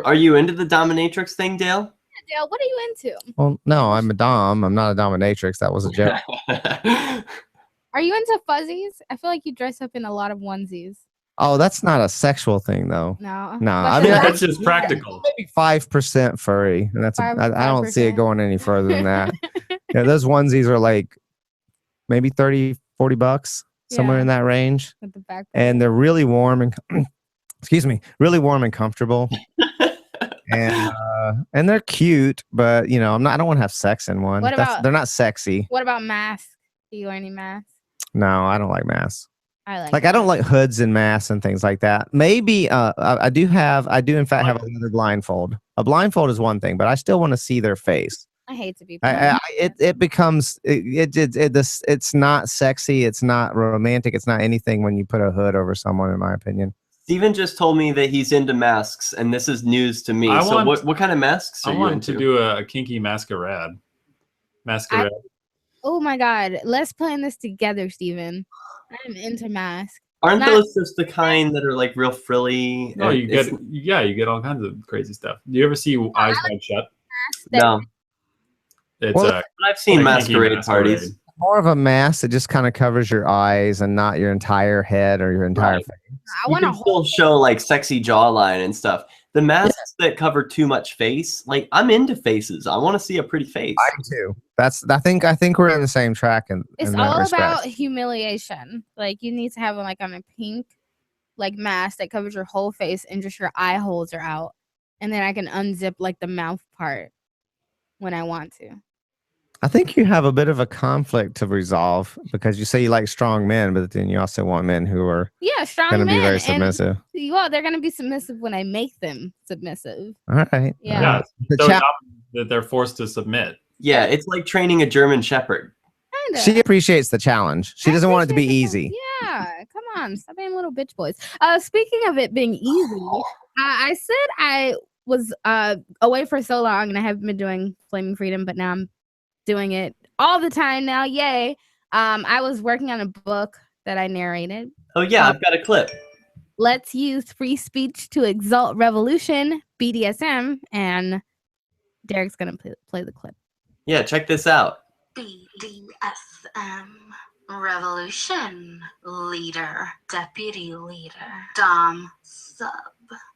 Are you into the dominatrix thing, Dale? Dale, what are you into? Well, no, I'm a dom. I'm not a dominatrix. That was a joke. Are you into fuzzies? I feel like you dress up in a lot of onesies. Oh, that's not a sexual thing, though. No. No, But I mean, That's just practical. maybe 5% furry, and that's I don't see it 5%. going any further than that. Yeah, those onesies are like maybe $30-$40, somewhere Yeah. in that range, with the back. and they're really warm and excuse me, really warm and comfortable. And they're cute, but I don't want to have sex in one. They're not sexy. What about masks? Do you wear any masks? No, I don't like masks. I like. Like I don't like hoods and masks and things like that. Maybe I do in fact have a leather blindfold. A blindfold is one thing, but I still want to see their face. I hate to be. It becomes it's not sexy. It's not romantic. It's not anything when you put a hood over someone, in my opinion. Steven just told me that he's into masks, and this is news to me. What kind of masks are you into? I want to do a kinky masquerade. Oh my God, let's plan this together, Steven. I'm into masks. Aren't those just the kind that are like real frilly? No, you get all kinds of crazy stuff. Do you ever see Eyes Wide Shut? No. It's I've seen masquerade parties. More of a mask that just kind of covers your eyes and not your entire head or your entire face. You can still show like sexy jawline and stuff. The masks that cover too much face, like I'm into faces. I want to see a pretty face. I do too. I think we're in the same track. It's all about humiliation. Like you need to have like on a pink like mask that covers your whole face and just your eye holes are out, and then I can unzip like the mouth part when I want to. I think you have a bit of a conflict to resolve because you say you like strong men, but then you also want men who are strong going to men be very submissive. Well, they're going to be submissive when I make them submissive. All right. Yeah. That they're forced to submit. Yeah, it's like training a German Shepherd. Kinda. She appreciates the challenge. She doesn't want it to be easy. Yeah, come on, stop being little bitch boys. Speaking of it being easy, I said I was away for so long and I haven't been doing Flaming Freedom, but now I'm doing it all the time now. Yay. I was working on a book that I narrated. Oh yeah, I've got a clip. Let's use free speech to exalt revolution, BDSM, and Derrick's gonna play the clip. Yeah, check this out. BDSM. Revolution. Leader. Deputy leader. Dom. Sub.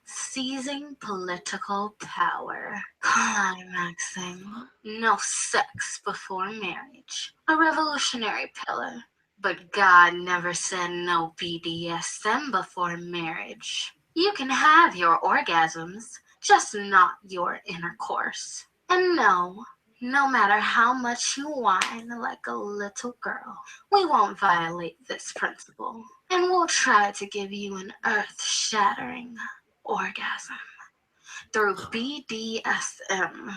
Seizing political power. Climaxing. No sex before marriage. A revolutionary pillar. But God never said no BDSM before marriage. You can have your orgasms, just not your intercourse. And no matter how much you whine like a little girl, we won't violate this principle. And we'll try to give you an earth-shattering orgasm through BDSM.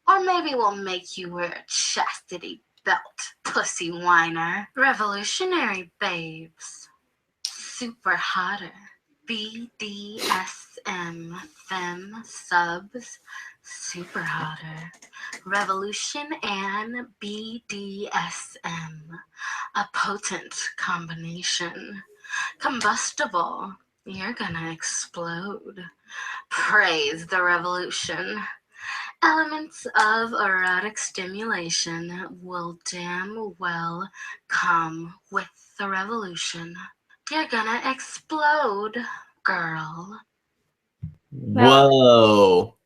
Or maybe we'll make you wear a chastity belt, pussy whiner. Revolutionary babes. Super hotter. BDSM. Femme subs. Super hotter. Revolution and BDSM. A potent combination. Combustible. You're gonna explode. Praise the revolution. Elements of erotic stimulation will damn well come with the revolution. You're gonna explode, girl. Whoa.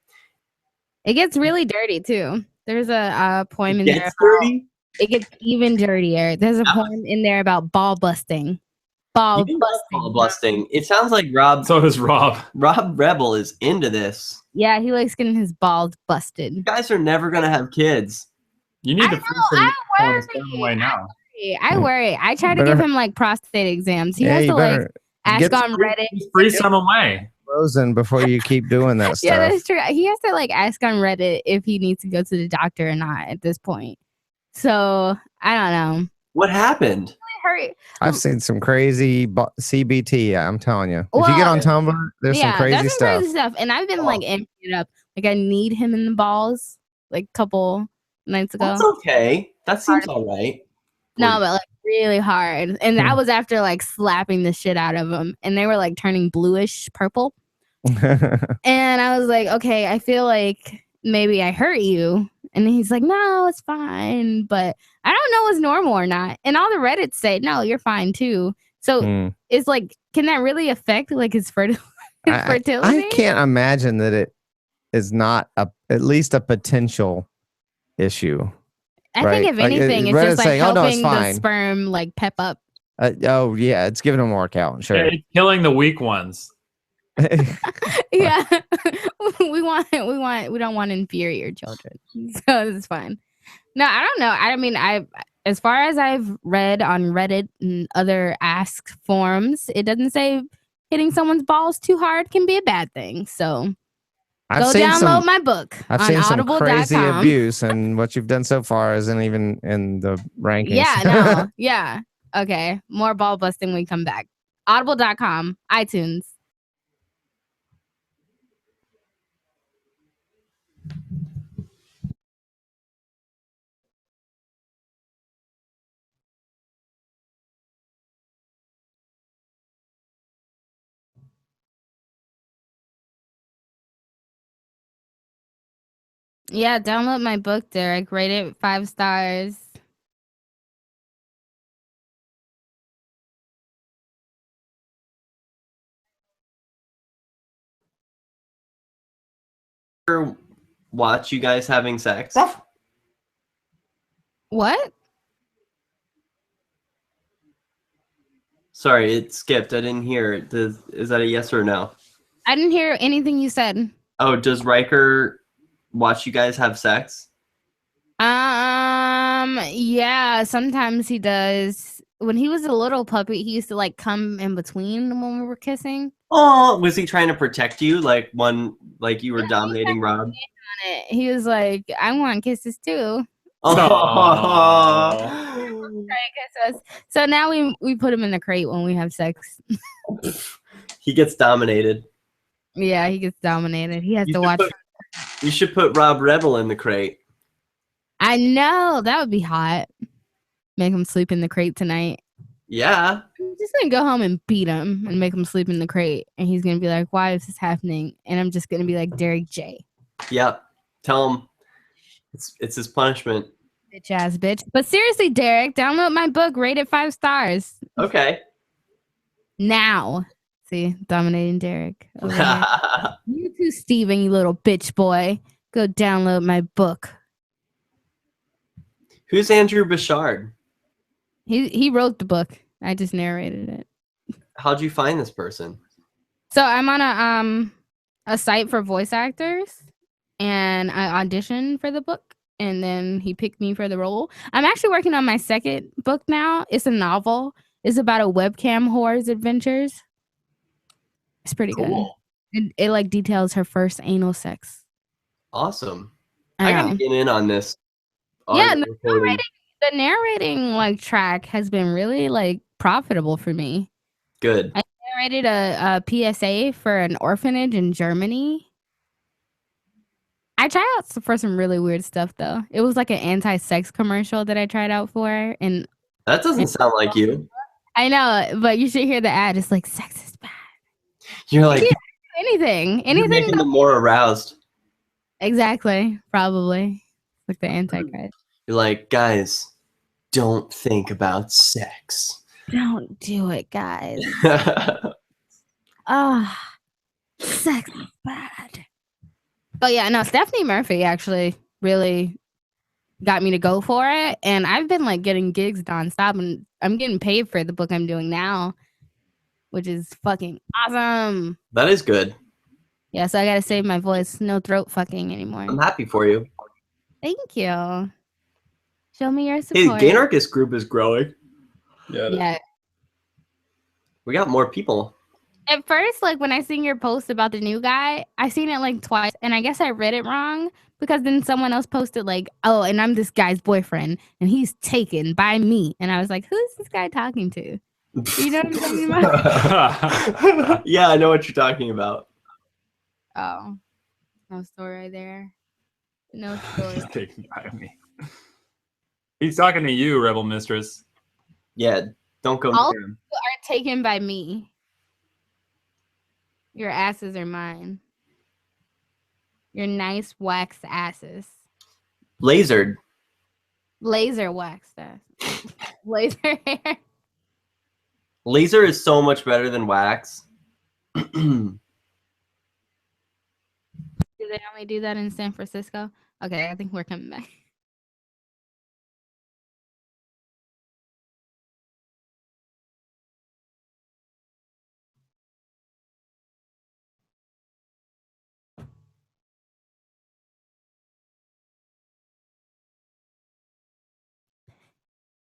It gets really dirty too. There's a poem It in there. gets dirty? It gets even dirtier. There's a poem in there about ball busting. Ball You love busting. ball busting. It sounds like Rob So does Rob. Rebel is into this. Yeah, he likes getting his balls busted. You guys are never gonna have kids. You need I to know, free I worry. some away now. I worry. I try to Better- give him like prostate exams. He Yeah, has you to like better ask get on Reddit. Just free some away. frozen before you keep doing that stuff. Yeah, that's true. He has to like ask on Reddit if he needs to go to the doctor or not at this point. So I don't know. What happened? Hurt. I've seen some crazy CBT. I'm telling you. If you get Well, on Tumblr, there's some crazy that's some stuff. crazy stuff. And I've been like amping it up. Like I need him in the balls like a couple nights ago. That's okay. That seems all right. No, but like really hard. And that was after like slapping the shit out of them. And they were like turning bluish purple. And I was like, okay, I feel like maybe I hurt you. And he's like, no, it's fine. But I don't know what's normal or not. And all the Reddits say, no, you're fine too. So it's like, can that really affect like his fertility? I can't imagine that it is not at least a potential issue. I think if anything, it's Reddit's just like saying, "Oh, no, it's helping the fine." sperm like pep up. Oh yeah, it's giving them a workout. Sure. Yeah, it's killing the weak ones. Yeah, we don't want inferior children, so it's fine. No, I don't know. I mean, as far as I've read on Reddit and other ask forums, it doesn't say hitting someone's balls too hard can be a bad thing. So go download my book I've on seen some audible.com. crazy abuse, and what you've done so far isn't even in the rankings. Yeah, no, yeah. Okay, more ball busting when we come back. Audible.com, iTunes. Yeah, download my book, Derrick. Rate it 5 stars. Watch you guys having sex. What? Sorry, it skipped. I didn't hear it. Is that a yes or no? I didn't hear anything you said. Oh, does Riker watch you guys have sex? Yeah, sometimes he does. When he was a little puppy, he used to like come in between when we were kissing. Oh, was he trying to protect you? Like you were dominating Rob? He was like, I want kisses too. Oh. Trying to kiss us. So now we put him in the crate when we have sex. He gets dominated. Yeah, he gets dominated. He has to watch. You should put Rob Rebel in the crate. I know, that would be hot. Make him sleep in the crate tonight. Yeah. I'm just gonna go home and beat him and make him sleep in the crate, and he's gonna be like, "Why is this happening?" And I'm just gonna be like, "Derrick J." Yep. Tell him it's his punishment. Bitch ass bitch. But seriously, Derrick, download my book. Rate it 5 stars Okay. now. See, dominating Derrick. Okay. You too, Steven, you little bitch boy. Go download my book. Who's Andrew Bouchard? He wrote the book. I just narrated it. How'd you find this person? So I'm on a site for voice actors, and I auditioned for the book, and then he picked me for the role. I'm actually working on my second book now. It's a novel. It's about a webcam whore's adventures. It's pretty Cool. good. It like details her first anal sex. Awesome. I I gotta know. get in on this. Yeah, audio recording. the narrating like track has been really like profitable for me. Good. I narrated a PSA for an orphanage in Germany. I tried out for some really weird stuff though. It was like an anti-sex commercial that I tried out for, and That doesn't sound like you. I know, but you should hear the ad. It's like sex is bad. You're like Anything, you're making anything. them more aroused. Exactly. Probably. Like the Antichrist. You're like, guys, don't think about sex. Don't do it, guys. That's Sex is bad. But yeah, no, Stephanie Murphy actually really got me to go for it. And I've been like getting gigs nonstop, and I'm getting paid for the book I'm doing now, which is fucking awesome. That is good. Yeah, so I gotta save my voice. No throat fucking anymore. I'm happy for you. Thank you. Show me your Hey, support. the Gaynarchist group is growing. Yeah. We got more people. At first, like when I seen your post about the new guy, I seen it like twice, and I guess I read it wrong because then someone else posted like, "Oh, and I'm this guy's boyfriend, and he's taken by me," and I was like, "Who's this guy talking to?" You know what I'm talking about? Yeah, I know what you're talking about. Oh, no story there. No story. He's taken by me. He's talking to you, Rebel Mistress. Yeah, don't go All near him. people are taken by me. Your asses are mine. Your nice waxed asses. Lasered. Laser waxed ass. Laser hair. Laser is so much better than wax. Do they only do that in San Francisco? Okay, I think we're coming back.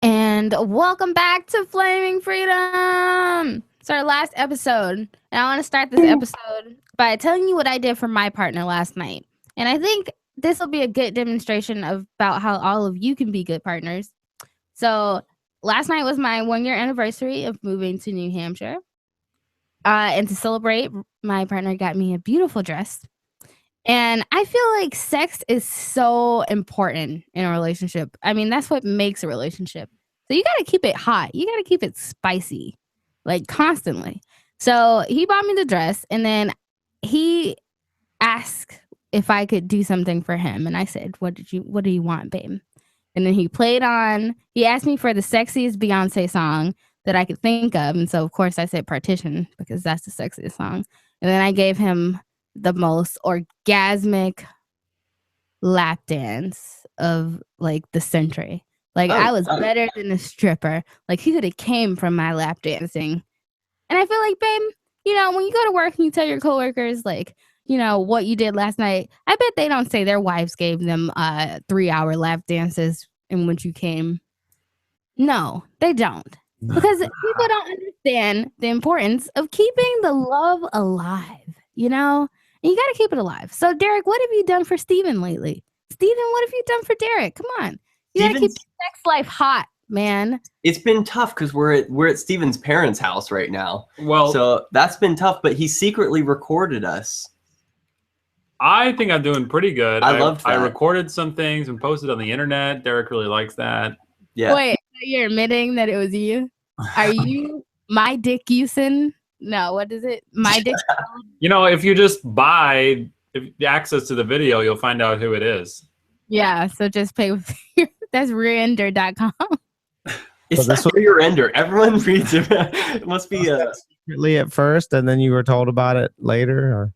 And welcome back to Flaming Freedom. It's our last episode. And I want to start this episode by telling you what I did for my partner last night. And I think this will be a good demonstration about how all of you can be good partners. So last night was my 1-year anniversary of moving to New Hampshire. And to celebrate, my partner got me a beautiful dress. And I feel like sex is so important in a relationship. I mean, that's what makes a relationship. So you got to keep it hot. You got to keep it spicy, like constantly. So he bought me the dress, and then he asked if I could do something for him. And I said, what do you want, babe? And then he asked me for the sexiest Beyonce song that I could think of. And so, of course, I said Partition because that's the sexiest song. And then I gave him the most orgasmic lap dance of like the century. Like I was better than a stripper. Like he could have came from my lap dancing. And I feel like, babe, you know, when you go to work and you tell your coworkers like, you know, what you did last night, I bet they don't say their wives gave them 3-hour lap dances in which you came. No, they don't. Because people don't understand the importance of keeping the love alive, you know? And you got to keep it alive. So, Derrick, what have you done for Steven lately? Steven, what have you done for Derrick? Come on. You got to keep your sex life hot, man. It's been tough because we're at Steven's parents' house right now. Well, so that's been tough, but he secretly recorded us. I think I'm doing pretty good. I loved that. I recorded some things and posted on the internet. Derrick really likes that. Yeah. Wait, you're admitting that it was you? Are you my Dick Usen? No, what is it? My Dick. You know, if you just buy access to the video, you'll find out who it is. Yeah, so just pay with that's rearender.com. It's So this not your ender. Everyone reads it. It must be secretly at first, and then you were told about it later, or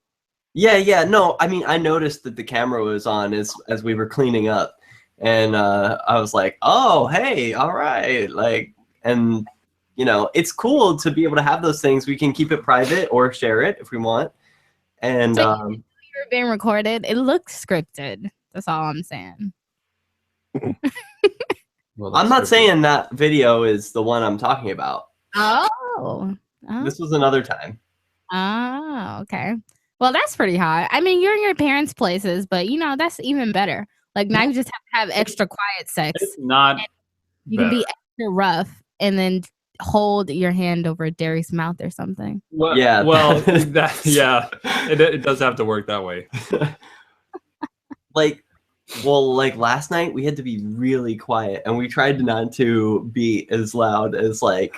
Yeah. No, I mean, I noticed that the camera was on as we were cleaning up, and I was like, "Oh, hey, all right." Like, and you know, it's cool to be able to have those things. We can keep it private or share it if we want. And So you were being recorded. It looks scripted. That's all I'm saying. Well, I'm not saying that video is the one I'm talking about. Oh. This was another time. Oh, okay. Well, that's pretty hot. I mean, you're in your parents' places, but you know, that's even better. Like now you just have to have extra quiet sex. It's not. You can be extra rough and then hold your hand over Derry's mouth or something. Well, Yeah. Well, it does have to work that way. like last night we had to be really quiet, and we tried not to be as loud as, like,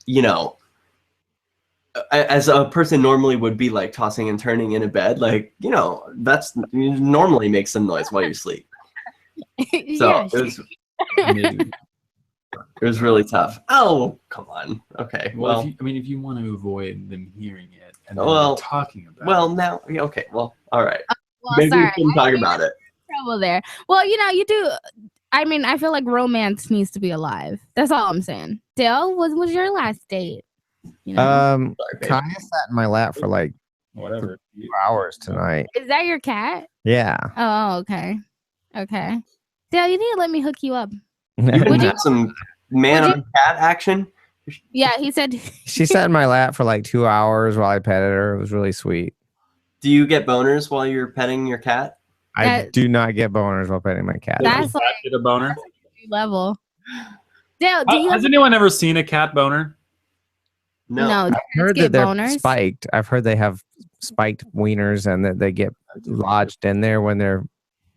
you know, as a person normally would be like tossing and turning in a bed, like, you know, that's normally makes some noise while you sleep. So Yeah, it was really tough. Oh, come on. Okay. Well, Well, if you want to avoid them hearing it and then Well, talking about well, it. now, okay. Well, all right. well, Maybe sorry, we can talk about it. trouble there. Well, you know, you do. I mean, I feel like romance needs to be alive. That's all I'm saying. Dale, what was your last date? You know, Sorry, babe. Kaya sat in my lap for like Whatever. 2 hours tonight. is that your cat? Yeah. Oh, okay, okay. Dale, you need to let me hook you up. You Would can you- have some man on cat action. Yeah, he said. She sat in my lap for like 2 hours while I petted her. It was really sweet. Do you get boners while you're petting your cat? I That- do not get boners while petting my cat. That's Does cat get a boner? level. Dale, do you Has anyone ever seen a cat boner? No. no? I've heard get that they're boners? spiked. I've heard they have spiked wieners and that they get lodged in there when they're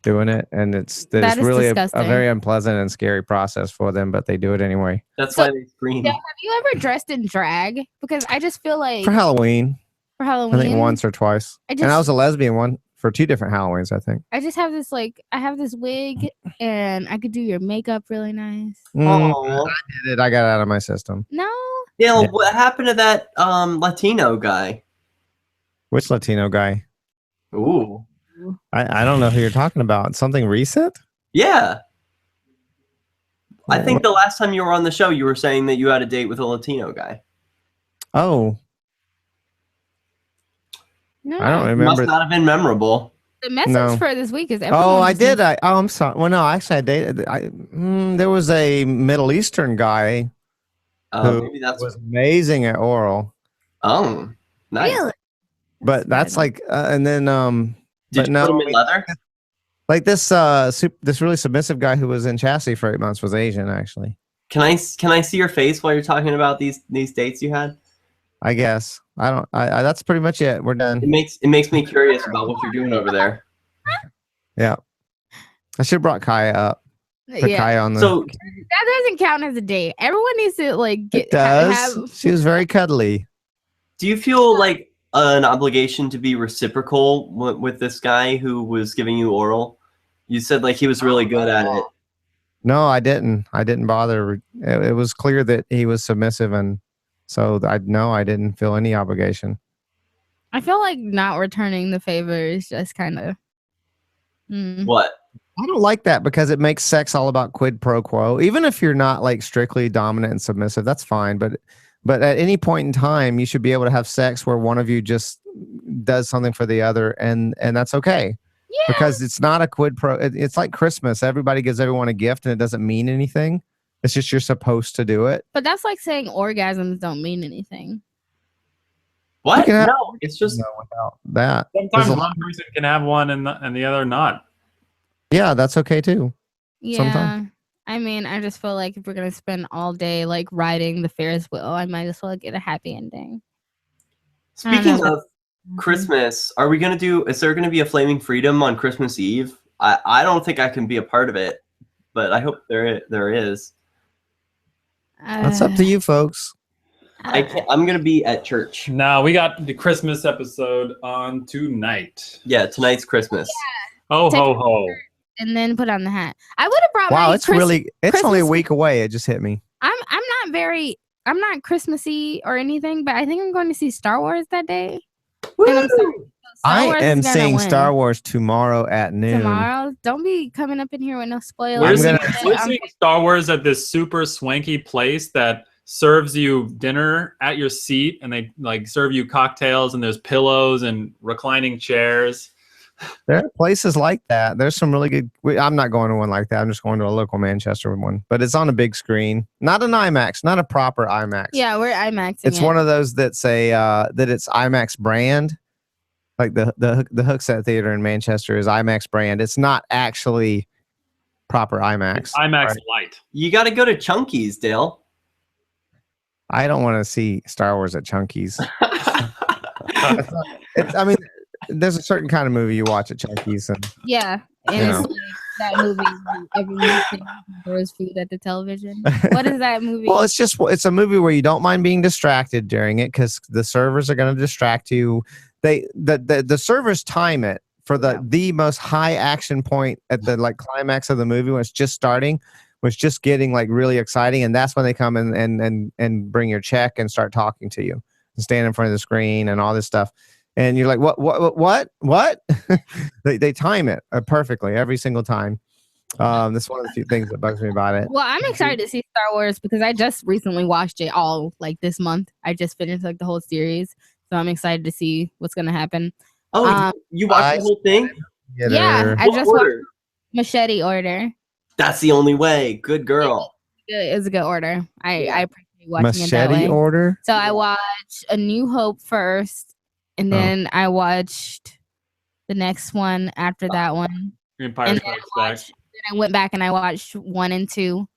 doing it. And it's That is really a disgusting. very unpleasant and scary process for them, but they do it anyway. That's So- why they scream. Dale, have you ever dressed in drag? Because I just feel like For Halloween, for Halloween, I think once or twice. I And I just- was a lesbian one for 2 different Halloweens, I think. I just have this like I have this wig and I could do your makeup really nice. Oh, Did it. I got it out of my system. No, Dale, Yeah. what happened to that Latino guy? Which Latino guy? Ooh. I don't know who you're talking about. Something recent? Yeah. I think the last time you were on the show, you were saying that you had a date with a Latino guy. Oh, no. I don't It remember. must not have been memorable. The message No. for this week is Oh, I everyone did. I'm sorry. Well, no, actually, I dated. There was a Middle Eastern guy who Maybe that's was amazing at oral, Oh, nice. Really? but that's like, and then, Did but you no, put him in leather? like this, this really submissive guy who was in chastity for 8 months was Asian, actually. Can I see your face while you're talking about these dates you had? I guess. I don't. That's pretty much it. We're done. It makes me curious about what you're doing over there. Yeah. I should have brought Kaya up. Put Yeah, Kaya on the. So that doesn't count as a date. Everyone needs to like get it does. have She was very cuddly. do you feel like an obligation to be reciprocal with this guy who was giving you oral? You said like he was really good at it. No, I didn't. I didn't bother. It was clear that he was submissive, and so I didn't feel any obligation. I feel like not returning the favor is just kind of. What? I don't like that because it makes sex all about quid pro quo. Even if you're not like strictly dominant and submissive, that's fine. But at any point in time, you should be able to have sex where one of you just does something for the other, and that's okay. Yeah. Because it's not a quid pro. It's like Christmas. Everybody gives everyone a gift, and it doesn't mean anything. It's just you're supposed to do it. But that's like saying orgasms don't mean anything. What? can have- No, it's just Without that, Sometimes there's a one lot. person can have one and the other not. Yeah, that's okay too. Yeah. Sometimes. I mean, I just feel like if we're gonna spend all day like riding the Ferris wheel, I might as well get a happy ending. I don't speaking know. of Christmas. Is there gonna be a Flaming Freedom on Christmas Eve? I don't think I can be a part of it, but I hope there is. That's up to you, folks. I'm gonna be at church. Now we got the Christmas episode on tonight. Yeah, tonight's Christmas. Oh Take- ho ho! And then put on the hat. I would have brought Wow, my it's only a Christmas- week away. It just hit me. I'm not Christmassy or anything, but I think I'm going to see Star Wars that day. And I'm sorry, Star I Wars am is gonna seeing win. Star Wars tomorrow at noon. Tomorrow. Don't be coming up in here with no spoilers. We're I'm seeing, gonna- we're seeing Star Wars at this super swanky place that serves you dinner at your seat, and they like serve you cocktails, and there's pillows and reclining chairs. There are places like that. There's some really good. I'm not going to one like that. I'm just going to a local Manchester one, but it's on a big screen, not an IMAX, not a proper IMAX. Yeah, we're IMAXing It's it. one of those that say that it's IMAX brand. Like the Hookset Theater in Manchester is IMAX brand. It's not actually proper IMAX. IMAX Right. Light. You got to go to Chunky's, Dale. I don't want to see Star Wars at Chunky's. I mean, there's a certain kind of movie you watch at Chunky's, and Yeah. And Yeah. it's like that movie. Everything there is food at the television. What is that movie? Well, it's a movie where you don't mind being distracted during it because the servers are going to distract you. The servers time it for the most high action point at the like climax of the movie when it's just starting, was just getting like really exciting, and that's when they come in and bring your check and start talking to you and stand in front of the screen and all this stuff. And you're like, what? they time it perfectly every single time. That's one of the few things that bugs me about it. Well, I'm excited to see Star Wars because I just recently watched it all like this month. I just finished like the whole series, so I'm excited to see what's gonna happen. Oh, you watched the whole thing? Yeah, I What just order? watched Machete Order. That's the only way. Good girl. It was a good order. I appreciate watching it Machete that way. Order. So I watched A New Hope first, and then I watched the next one after that one. Empire And Strikes Back. then I went back and I watched 1 and 2,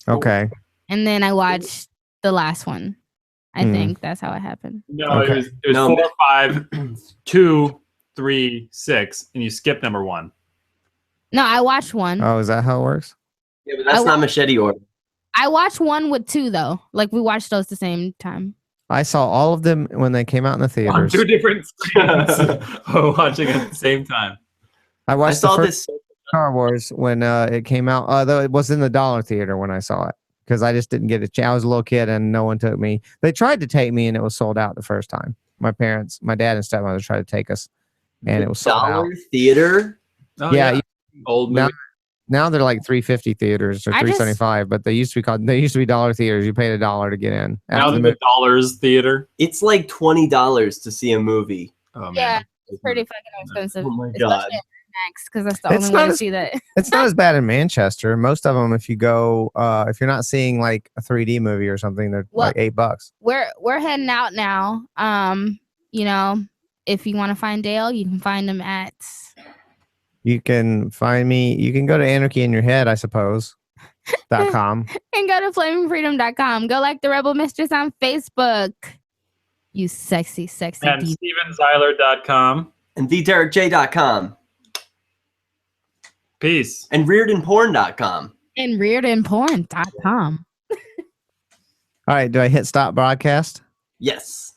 Okay. and then I watched the last one. I think that's how it happened. No, Okay. it was 4, 5, 2, 3, 6, and you skipped number 1. No, I watched 1. Oh, is that how it works? Yeah, but that's not Machete Order. I watched 1 with 2 though. Like we watched those the same time. I saw all of them when they came out in the On theaters. 2 different screens, watching at the same time. I I watched saw the first this. Star Wars when it came out, although it was in the dollar theater when I saw it because I just didn't get a chance. I was a little kid and no one took me. They tried to take me and it was sold out the first time. My parents, my dad and stepmother tried to take us and it was sold out. Dollar theater? Oh, Yeah, old movie. now they're like $3.50 theaters or $3.75, but they used to be dollar theaters. You paid $1 to get in. Now After they're the dollars theater. It's like $20 to see a movie. Oh man. Yeah, it's pretty fucking expensive. Oh my God. Because that's the It's only not way to as- see that. It's not as bad in Manchester. Most of them, if you go, if you're not seeing like a 3D movie or something, they're like $8. We're heading out now. You know, if you want to find Dale, you can find him at. You can find me. You can go to Anarchy in Your Head, I suppose. .com. And go to flamingfreedom.com. Go like the Rebel Mistress on Facebook. You sexy And diva. StevenZyler.com. And TheDerrickJ.com. Peace. And ReardonPorn.com. And reardonporn.com. All right. Do I hit stop broadcast? Yes.